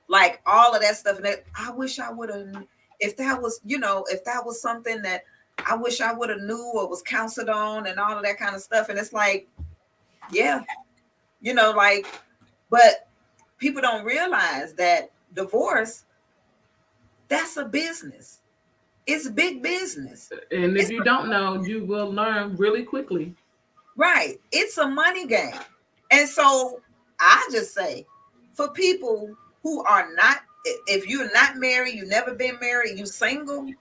like all of that stuff. And that, I wish I would have, if that was, if that was something that I wish I would have knew or was counseled on and all of that kind of stuff. And it's like, yeah, like, but people don't realize that divorce, that's a business. It's big business. And if It's you don't know, you will learn really quickly. right. It's a money game. And so I just say, for people who are not, if you're not married, you've never been married, you single,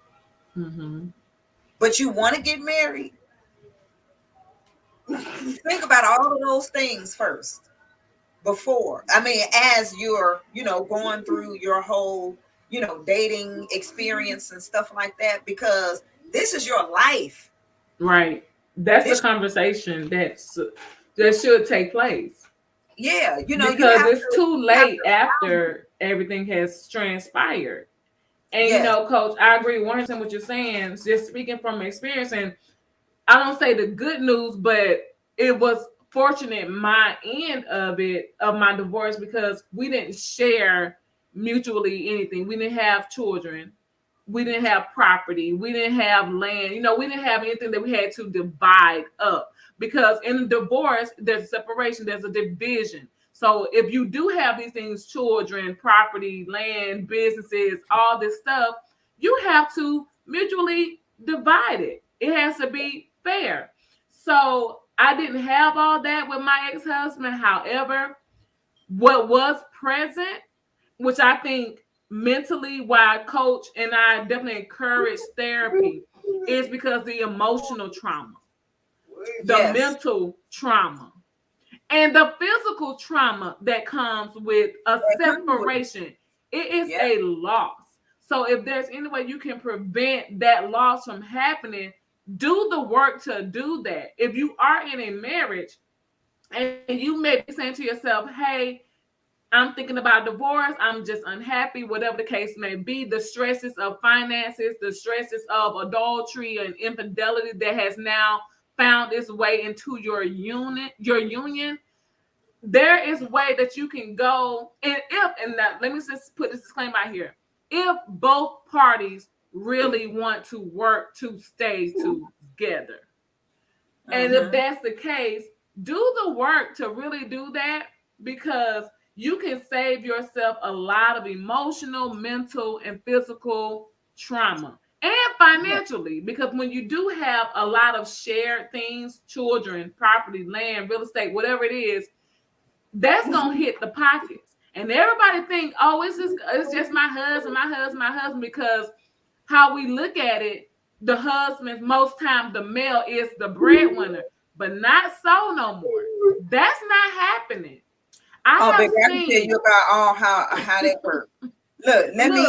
Mm-hmm. but you want to get married, think about all of those things first before. I mean, as you're, going through your whole, dating experience and stuff like that, because this is your life. Right. That's the This, conversation that should take place, yeah, because it's too you have late to, after everything has transpired. And yes, Coach, I agree 100% what you're saying. Just speaking from experience, and I don't say the good news, but it was fortunate my end of it, of my divorce, because we didn't share mutually anything. We didn't have children. We didn't have property. We didn't have land. We didn't have anything that we had to divide up, because in a divorce, there's a separation, there's a division. So if you do have these things, children, property, land, businesses, all this stuff, you have to mutually divide it. It has to be fair. So I didn't have all that with my ex-husband. However, what was present, which I think mentally, why coach and I definitely encourage therapy, is because the emotional trauma, the mental trauma, and the physical trauma that comes with a separation. It is a loss. So if there's any way you can prevent that loss from happening, do the work to do that. If you are in a marriage and you may be saying to yourself, hey, I'm thinking about divorce, I'm just unhappy, whatever the case may be, the stresses of finances, the stresses of adultery and infidelity that has now found its way into your union, there is a way that you can go, let me just put this disclaimer out here. If both parties really want to work to stay together, and if that's the case, do the work to really do that, because you can save yourself a lot of emotional, mental, and physical trauma. And financially, because when you do have a lot of shared things, children, property, land, real estate, whatever it is, that's gonna hit the pockets. And everybody think, oh, it's just my husband, because how we look at it, the husbands, most times the male is the breadwinner, but not so no more. That's not happening. I can tell you about all how that works. Look, let me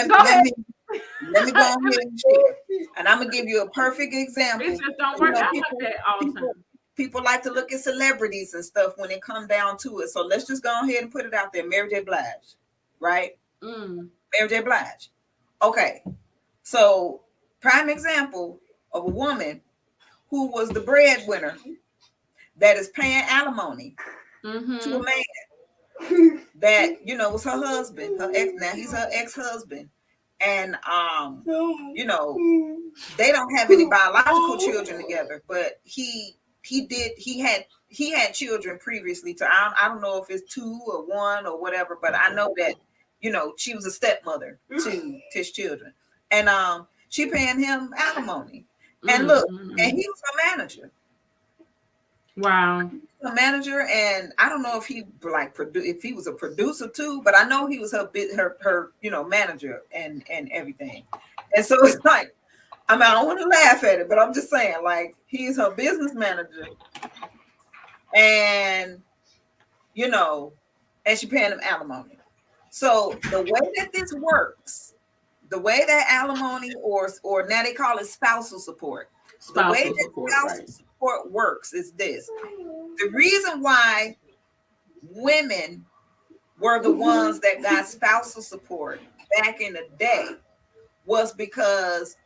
go ahead and share. And I'm gonna give you a perfect example. It just don't work out like that all the time. People like to look at celebrities and stuff when it comes down to it. So let's just go ahead and put it out there. Mary J. Blige, right? Mary J. Blige. Okay. So prime example of a woman who was the breadwinner that is paying alimony to a man that, was her husband, her ex. Now he's her ex-husband. And, they don't have any biological children together, but he had children previously to, I don't know if it's 2 or 1 or whatever, but I know that, she was a stepmother to his children. And she paying him alimony. And look, and he was her manager. Wow. A manager, and I don't know if he if he was a producer too, but I know he was her manager and everything. And so it's like, I don't want to laugh at it, but I'm just saying, like, he's her business manager, and and she paying him alimony. So the way that this works, the way that alimony or now they call it spousal support. The way that spousal support works is this. The reason why women were the ones that got spousal support back in the day was because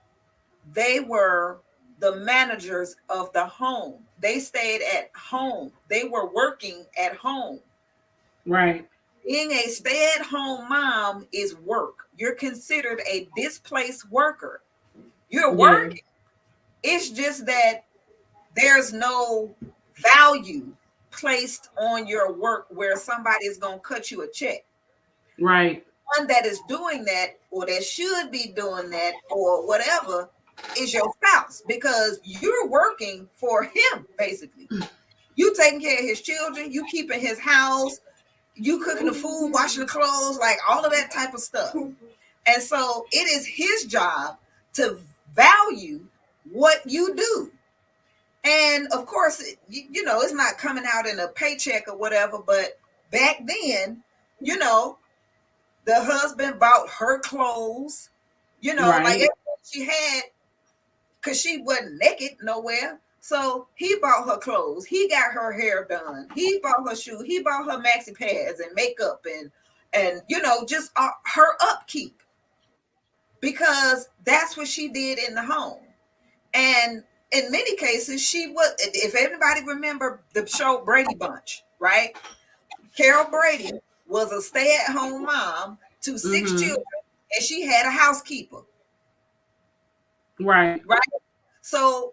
they were the managers of the home. They stayed at home. They were working at home. Right. Being a stay-at-home mom is work. You're considered a displaced worker. You're working. It's just that there's no value placed on your work where somebody is going to cut you a check. Right. One that is doing that, or that should be doing that, or whatever, is your spouse, because you're working for him, basically. You taking care of his children, you keeping his house, you cooking the food, washing the clothes, like all of that type of stuff. And so it is his job to value what you do. And of course, it's not coming out in a paycheck or whatever, but back then, the husband bought her clothes, like everything she had, because she wasn't naked nowhere. So he bought her clothes. He got her hair done. He bought her shoes. He bought her maxi pads and makeup and just her upkeep, because that's what she did in the home. And in many cases, she was, if anybody remember the show Brady Bunch, right? Carol Brady was a stay-at-home mom to 6 children, and she had a housekeeper. Right. So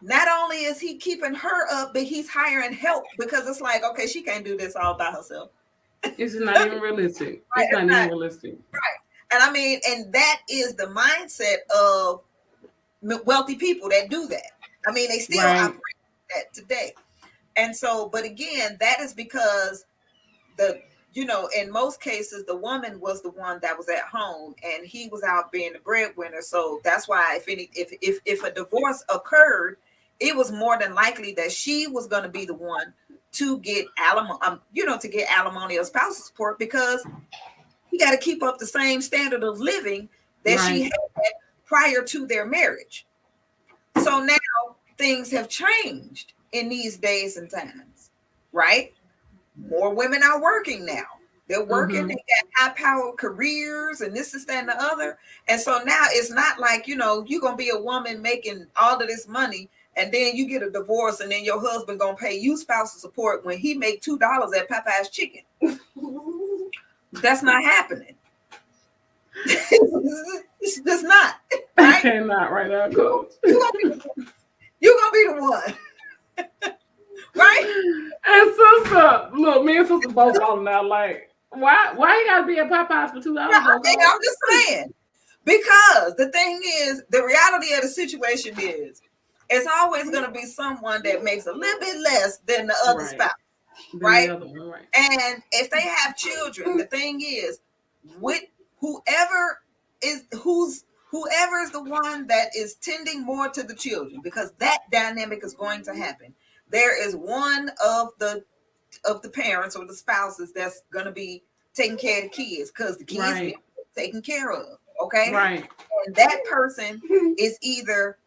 not only is he keeping her up, but he's hiring help, because it's like, okay, she can't do this all by herself. It's not even realistic. It's not even realistic. Right. And and that is the mindset of wealthy people that do that. They still operate that today. And so, but again, that is because in most cases, the woman was the one that was at home, and he was out being the breadwinner. So that's why, if a divorce occurred, it was more than likely that she was going to be the one to get alimony or spousal support, because he got to keep up the same standard of living that she had prior to their marriage. So now things have changed in these days and times, right? More women are working now. They're working, they got high powered careers and this, that, and the other. And so now it's not like, you're going to be a woman making all of this money and then you get a divorce and then your husband going to pay you spousal support when he make $2 at Popeye's Chicken. That's not happening. It's just not. Right? Cannot right now, Coach. You're going to be the one. Right? And sister, look, me and sister both on now. Like, why you gotta be at Popeyes for $2? I'm just saying, because the thing is, the reality of the situation is, it's always going to be someone that makes a little bit less than the other spouse, right? And if they have children, the thing is, with whoever is the one that is tending more to the children, because that dynamic is going to happen. There is one of the parents or the spouses that's going to be taking care of the kids, because the kids need taken care of. Okay. Right. And that person is either,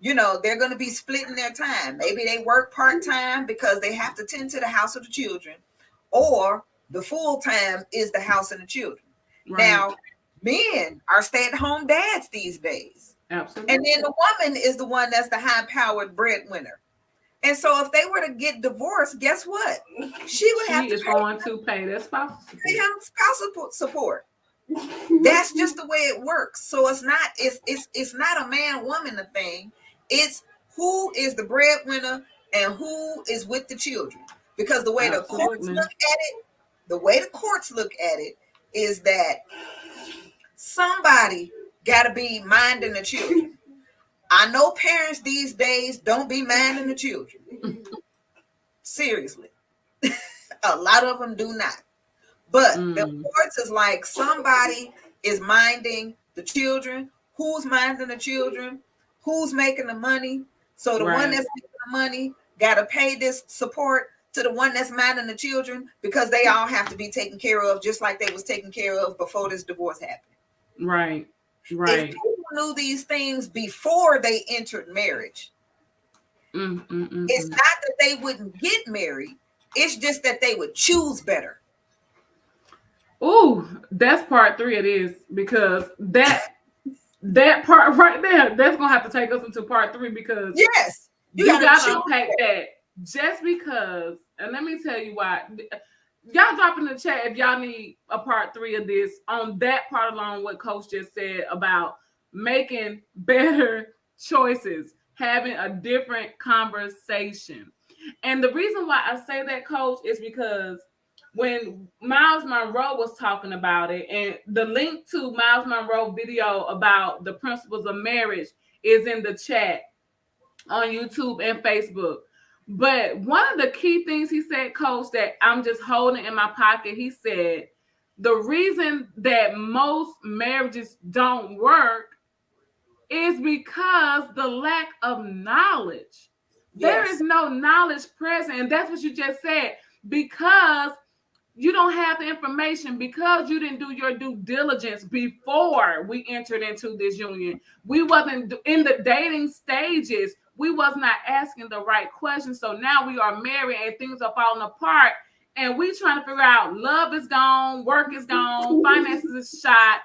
they're going to be splitting their time. Maybe they work part-time because they have to tend to the house of the children, or the full time is the house and the children. Right. Now, men are stay-at-home dads these days. Absolutely. And then the woman is the one that's the high-powered breadwinner. And so if they were to get divorced, guess what? She is going to pay their spousal support. That's just the way it works. So it's not a man-woman thing. It's who is the breadwinner and who is with the children. Because the way the courts look at it is that somebody got to be minding the children. I know parents these days don't be minding the children. Seriously. A lot of them do not. But the courts is like, somebody is minding the children. Who's minding the children? Who's making the money? So the one that's making the money got to pay this support to the one that's minding the children, because they all have to be taken care of just like they was taken care of before this divorce happened. Right. If people knew these things before they entered marriage, it's not that they wouldn't get married. It's just that they would choose better. Ooh, that's part 3 it is, because that part right there, that's gonna have to take us into part 3, because yes, you gotta unpack that. Just because, and let me tell you why. Y'all drop in the chat if y'all need a part 3 of this on that part along what Coach just said about making better choices, having a different conversation. And the reason why I say that, Coach, is because when Miles Monroe was talking about it, and the link to Miles Monroe video about the principles of marriage is in the chat on YouTube and Facebook. But one of the key things he said, Coach, that I'm just holding in my pocket, he said, the reason that most marriages don't work is because the lack of knowledge. Yes. There is no knowledge present. And that's what you just said. Because you don't have the information, because you didn't do your due diligence before we entered into this union. We wasn't in the dating stages. We was not asking the right questions. So now we are married and things are falling apart. And we trying to figure out, love is gone, work is gone, finances is shot.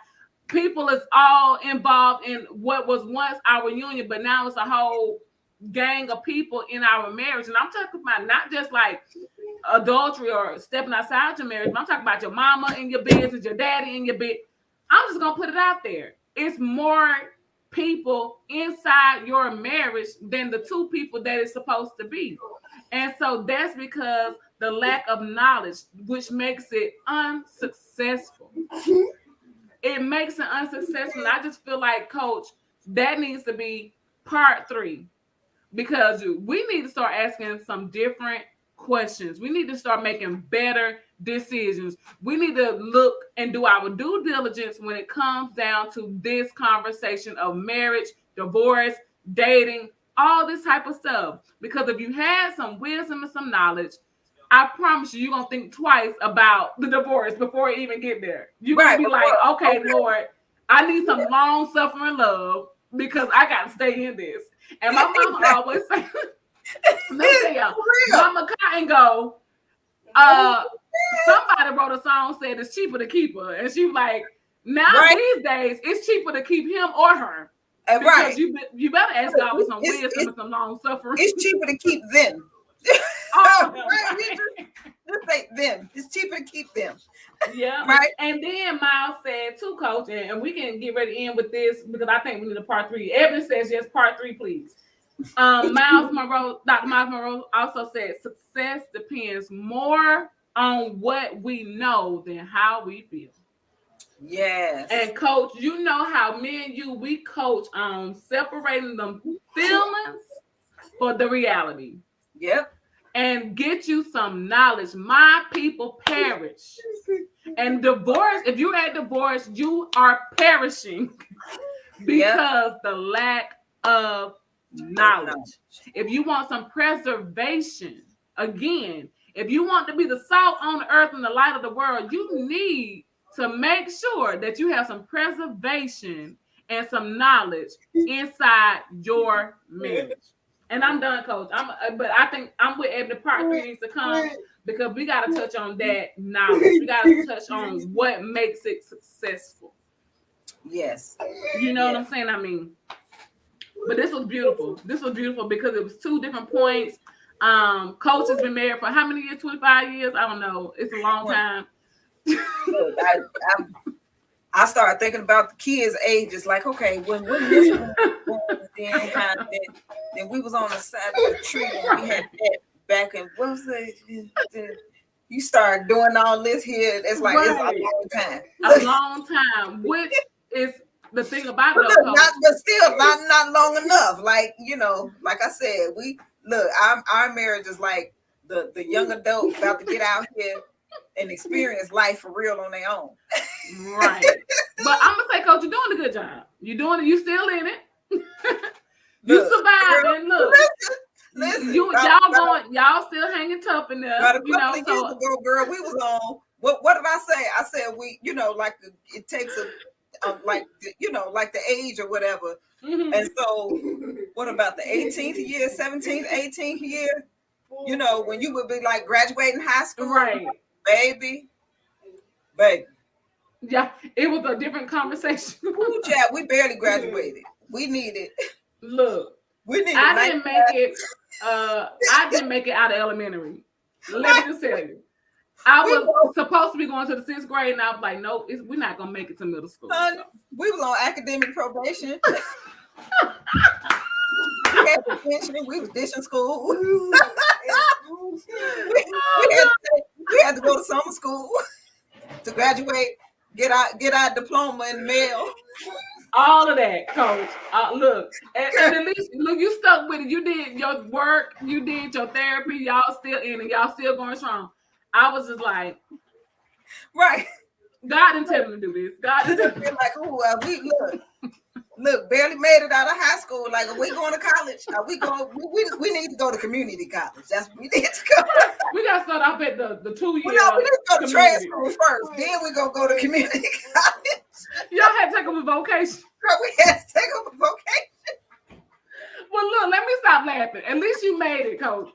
People is all involved in what was once our union, but now it's a whole gang of people in our marriage. And I'm talking about not just like adultery or stepping outside your marriage, but I'm talking about your mama in your business, your daddy in your business. I'm just going to put it out there. It's more people inside your marriage than the 2 people that it's supposed to be. And so that's because the lack of knowledge, which makes it unsuccessful. It makes it unsuccessful. And I just feel like, Coach, that needs to be part 3, because we need to start asking some different questions. We need to start making better decisions. We need to look and do our due diligence when it comes down to this conversation of marriage, divorce, dating, all this type of stuff. Because if you had some wisdom and some knowledge, I promise you're going to think twice about the divorce before you even get there. You're going to be like, okay, Lord, I need some long-suffering love because I got to stay in this. And my mama always say, let me tell y'all, Mama Cotton go, somebody wrote a song said it's cheaper to keep her. And she was like, now these days, it's cheaper to keep him or her. Because you better ask God for some wisdom and some long suffering. It's cheaper to keep them. Just say them. It's cheaper to keep them. Yeah. Right. And then Miles said too, Coach, and we can get ready to end with this because I think we need a part 3. Evan says yes, part 3, please. Dr. Miles Monroe also said success depends more on what we know than how we feel. Yes. And Coach, you know how me and you, we coach on separating them feelings for the reality. Yep. And get you some knowledge. My people perish. And divorce, if you're at divorce, you are perishing because the lack of knowledge. If you want some preservation, again, if you want to be the salt on the earth and the light of the world, you need to make sure that you have some preservation and some knowledge inside your marriage. And I'm done, Coach. But I think I'm with Evan. Part 3 needs to come because we got to touch on that knowledge. We got to touch on what makes it successful. Yes. You know what I'm saying? I mean, but this was beautiful. This was beautiful because it was 2 different points. Coach has been married for how many years? 25 years? I don't know. It's a long time. I started thinking about the kids' ages. Like, okay, when this one was born, then we was on the side of the tree and we had that back in what was it? You start doing all this here. It's like it's a long time. A long time, which is the thing about it. But still not long enough. Like, you know, like I said, our marriage is like the young adult about to get out here and experience life for real on their own. Right. But I'm gonna say, Coach, you're doing a good job. You're doing it. You still in it. You survived. And look, listen, y'all still hanging tough in there. About a couple of years ago, girl, we was on. What did I say? I said we, you know, like it takes like the age or whatever. Mm-hmm. And so, what about the 18th year, 17th, 18th year? You know, when you would be like graduating high school, right? Baby. Yeah, it was a different conversation. Ooh, child, we barely graduated. We needed. Look, I didn't make it out of elementary. Let me just tell you. I was supposed to be going to the 6th grade, and I was like, nope, we're not gonna make it to middle school. So. We was on academic probation. We had detention. We was dishing school. we had to go to summer school to graduate, get our diploma in the mail. All of that, Coach. Look, and at least look, you stuck with it. You did your work, you did your therapy. Y'all still in it. Y'all still going strong. I was just like, right. God didn't tell me to do this. God didn't tell me. Like, we look, barely made it out of high school. Like, are we going to college? Are we going? We need to go to community college. That's what we need to go. We got to start off at the 2 years. We need to go to trade school first. Then we gonna go to community college. Y'all had to take up a vocation. Girl, we had to take up a vocation. Well, look, let me stop laughing. At least you made it, Coach.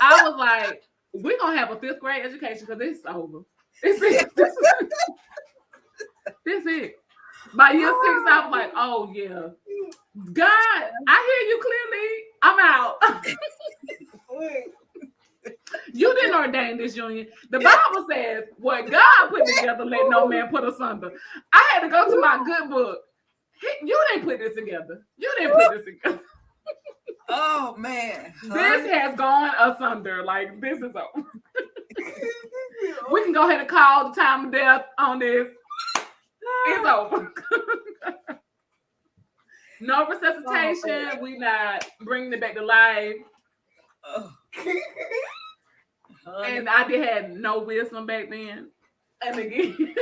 I was like, we're gonna have a 5th grade education because it's over. It's it. This it. By year 6, I was like, oh yeah. God, I hear you clearly. I'm out. You didn't ordain this union. The Bible says, what God put together, let no man put asunder. I had to go to my good book. You didn't put this together. You didn't put this together. Oh man. This has gone asunder. Like, this is over. We can go ahead and call the time of death on this. It's over. No resuscitation. We not bringing it back to life. And I had no wisdom back then. And again,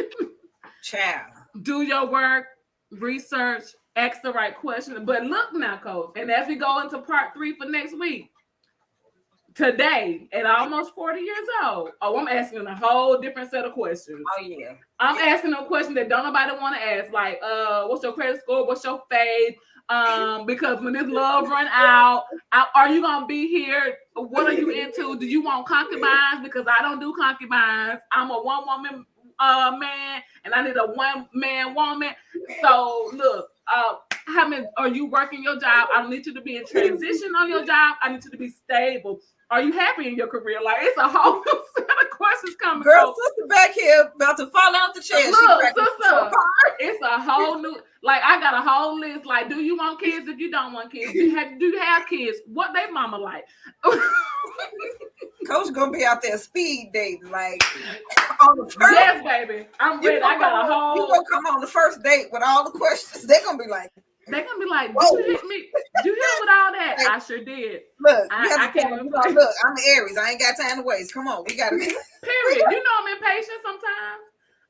child, do your work, research, ask the right question. But look now, coach, and as we go into part 3 for next week, today, at almost 40 years old, I'm asking a whole different set of questions. Oh yeah. I'm asking them questions that don't nobody want to ask, like, what's your credit score? What's your faith? Because when this love run out, are you gonna be here? What are you into? Do you want concubines? Because I don't do concubines. I'm a one woman man, and I need a one man woman. So look, how many are you working your job? I need you to be in transition on your job. I need you to be stable. Are you happy in your career? Like, it's a whole set of questions coming. Girl, sister back here about to fall out the chair. Look, sister, it's a whole new. Like, I got a whole list. Like, do you want kids? If you don't want kids, do you have kids? What they mama like? Coach gonna be out there speed dating, like on the first. Yes, baby, I'm ready. I got a whole. You gonna come on the first date with all the questions? They're gonna be like, did you hit me? Did you hit with all that? I sure did. Look, I can't even look, I'm the Aries. I ain't got time to waste. Come on, we gotta. Period. You know I'm impatient sometimes.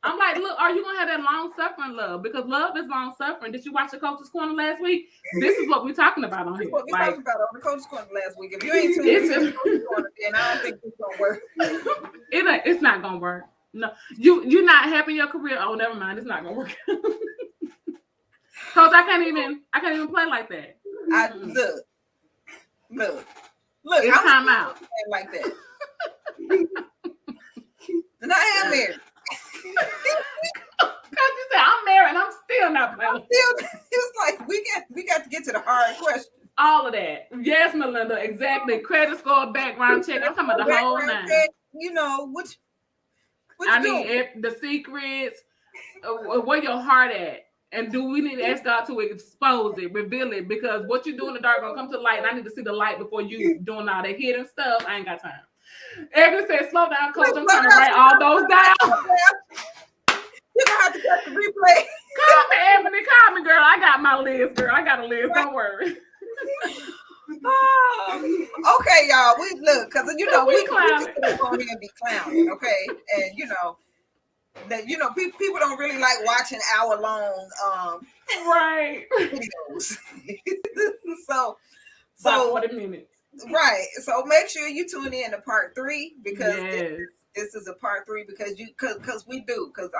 I'm like, look, are you gonna have that long suffering love? Because love is long suffering. Did you watch the Coach's Corner last week? This is what we're talking about on here. What we talking about on the Coach's Corner last week. If you ain't tuned in to the Coach's Corner, then I don't think it's gonna work. It's not gonna work. No, you're not happy in your career. Oh, never mind. It's not gonna work. Coach, I can't even play like that. Look. It's time out. Like that. And I am married. Cause you said I'm married and I'm still not playing. It's like we got to get to the hard question. All of that. Yes, Melinda, exactly. Credit score, background check. I'm talking about the whole nine. You know, what I need the secrets, where your heart at. And do we need to ask God to expose it, reveal it? Because what you do in the dark gonna come to the light, and I need to see the light before you doing all that hidden stuff. I ain't got time. Evan said, slow down, Coach. I'm trying to write all those down. You're gonna have to catch the replay. Call me, Ebony. Call me, girl. I got my list, girl. I got a list. Don't worry. Okay, y'all. We look, because we clowning. just go here and be clowning, okay? And that people don't really like watching hour-long right videos. so 40 minutes. Right. So make sure you tune in to part 3 because this is a part 3 because we do. Because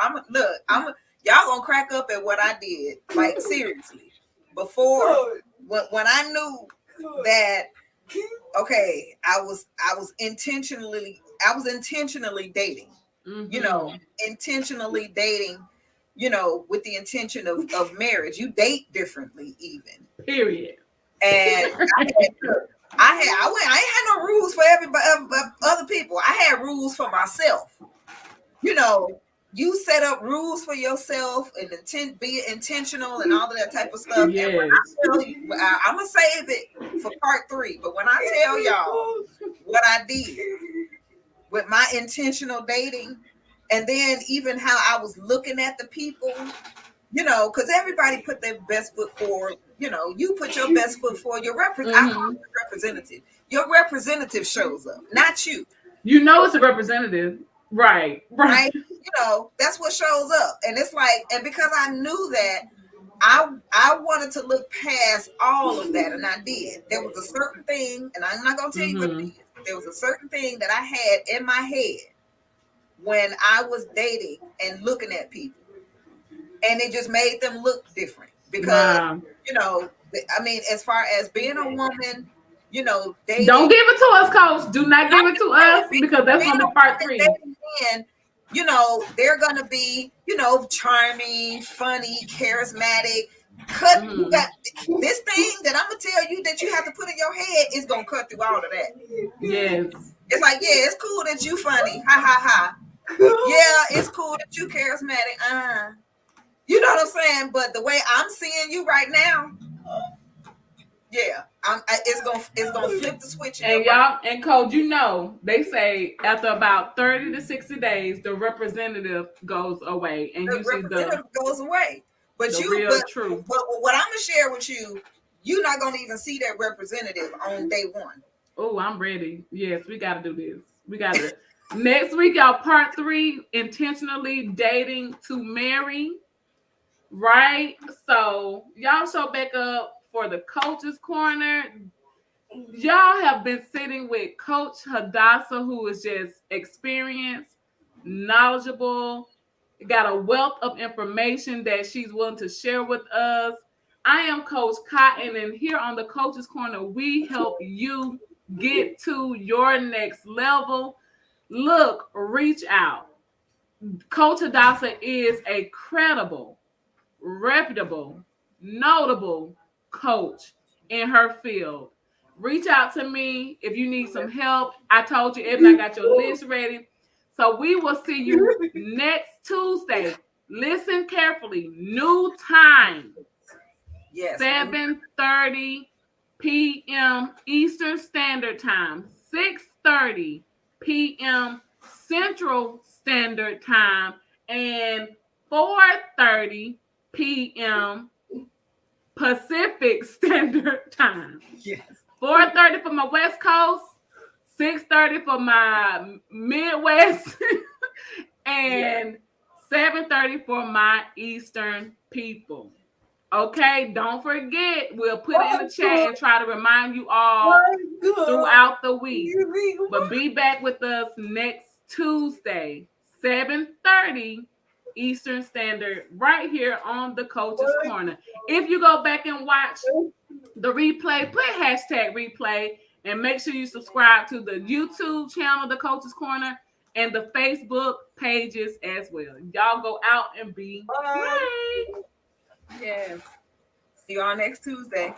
y'all gonna crack up at what I did. Like, seriously. Before when I knew that I was intentionally dating. Mm-hmm. Intentionally dating, with the intention of marriage. You date differently, even. Period. And I ain't had no rules for everybody, other people. I had rules for myself. You set up rules for yourself and be intentional and all of that type of stuff. Yes. And when I tell you, I'm gonna save it for part 3. But when I tell y'all what I did with my intentional dating, and then even how I was looking at the people, because everybody put their best foot forward. You put your best foot forward. Your representative. Your representative shows up, not you. It's a representative. Right. That's what shows up. And it's like, and because I knew that, I wanted to look past all of that, and I did. There was a certain thing, and I'm not going to tell you what it is. There was a certain thing that I had in my head when I was dating and looking at people. And it just made them look different. Because, as far as being a woman, dating. Don't give it to us, Coach. Do not give it to us, because that's going to be part 3. And, they're going to be, charming, funny, charismatic. You got this thing that I'm going to tell you that you have to put in your head is going to cut through all of that. Yes. It's like, it's cool that you funny. Ha, ha, ha. Yeah, it's cool that you charismatic. You know what I'm saying? But the way I'm seeing you right now, it's gonna flip the switch. And y'all, and Coach, they say after about 30 to 60 days, the representative goes away, and you see the goes away. But truth. But what I'm gonna share with you, you're not gonna even see that representative on day 1. Oh, I'm ready. Yes, we got to do this. We got it. Next week, y'all, part 3, intentionally dating to marry. Right? So y'all show back up for the Coach's Corner. Y'all have been sitting with Coach Hadassah, who is just experienced, knowledgeable, got a wealth of information that she's willing to share with us. I am Coach Cotton, and here on the Coach's Corner, we help you get to your next level. Look, reach out. Coach Hadassah is a credible, reputable, notable coach in her field. Reach out to me if you need some help. I told you, everybody got your list ready. So we will see you next Tuesday. Listen carefully. New time. Yes. 7:30 p.m. Eastern Standard Time. 6:30 p.m. Central Standard Time. And 4:30 p.m. Pacific Standard Time. Yes. 4:30 for my West Coast, 6:30 for my Midwest, and 7:30 for my Eastern people. Okay, don't forget, we'll put it in the chat and try to remind you all throughout the week. But be back with us next Tuesday, 7:30 Eastern Standard, right here on the Coach's Corner. If you go back and watch the replay, put hashtag replay, and make sure you subscribe to the YouTube channel, the Coach's Corner, and the Facebook pages as well. Y'all go out and be great. Yes. See you all next Tuesday.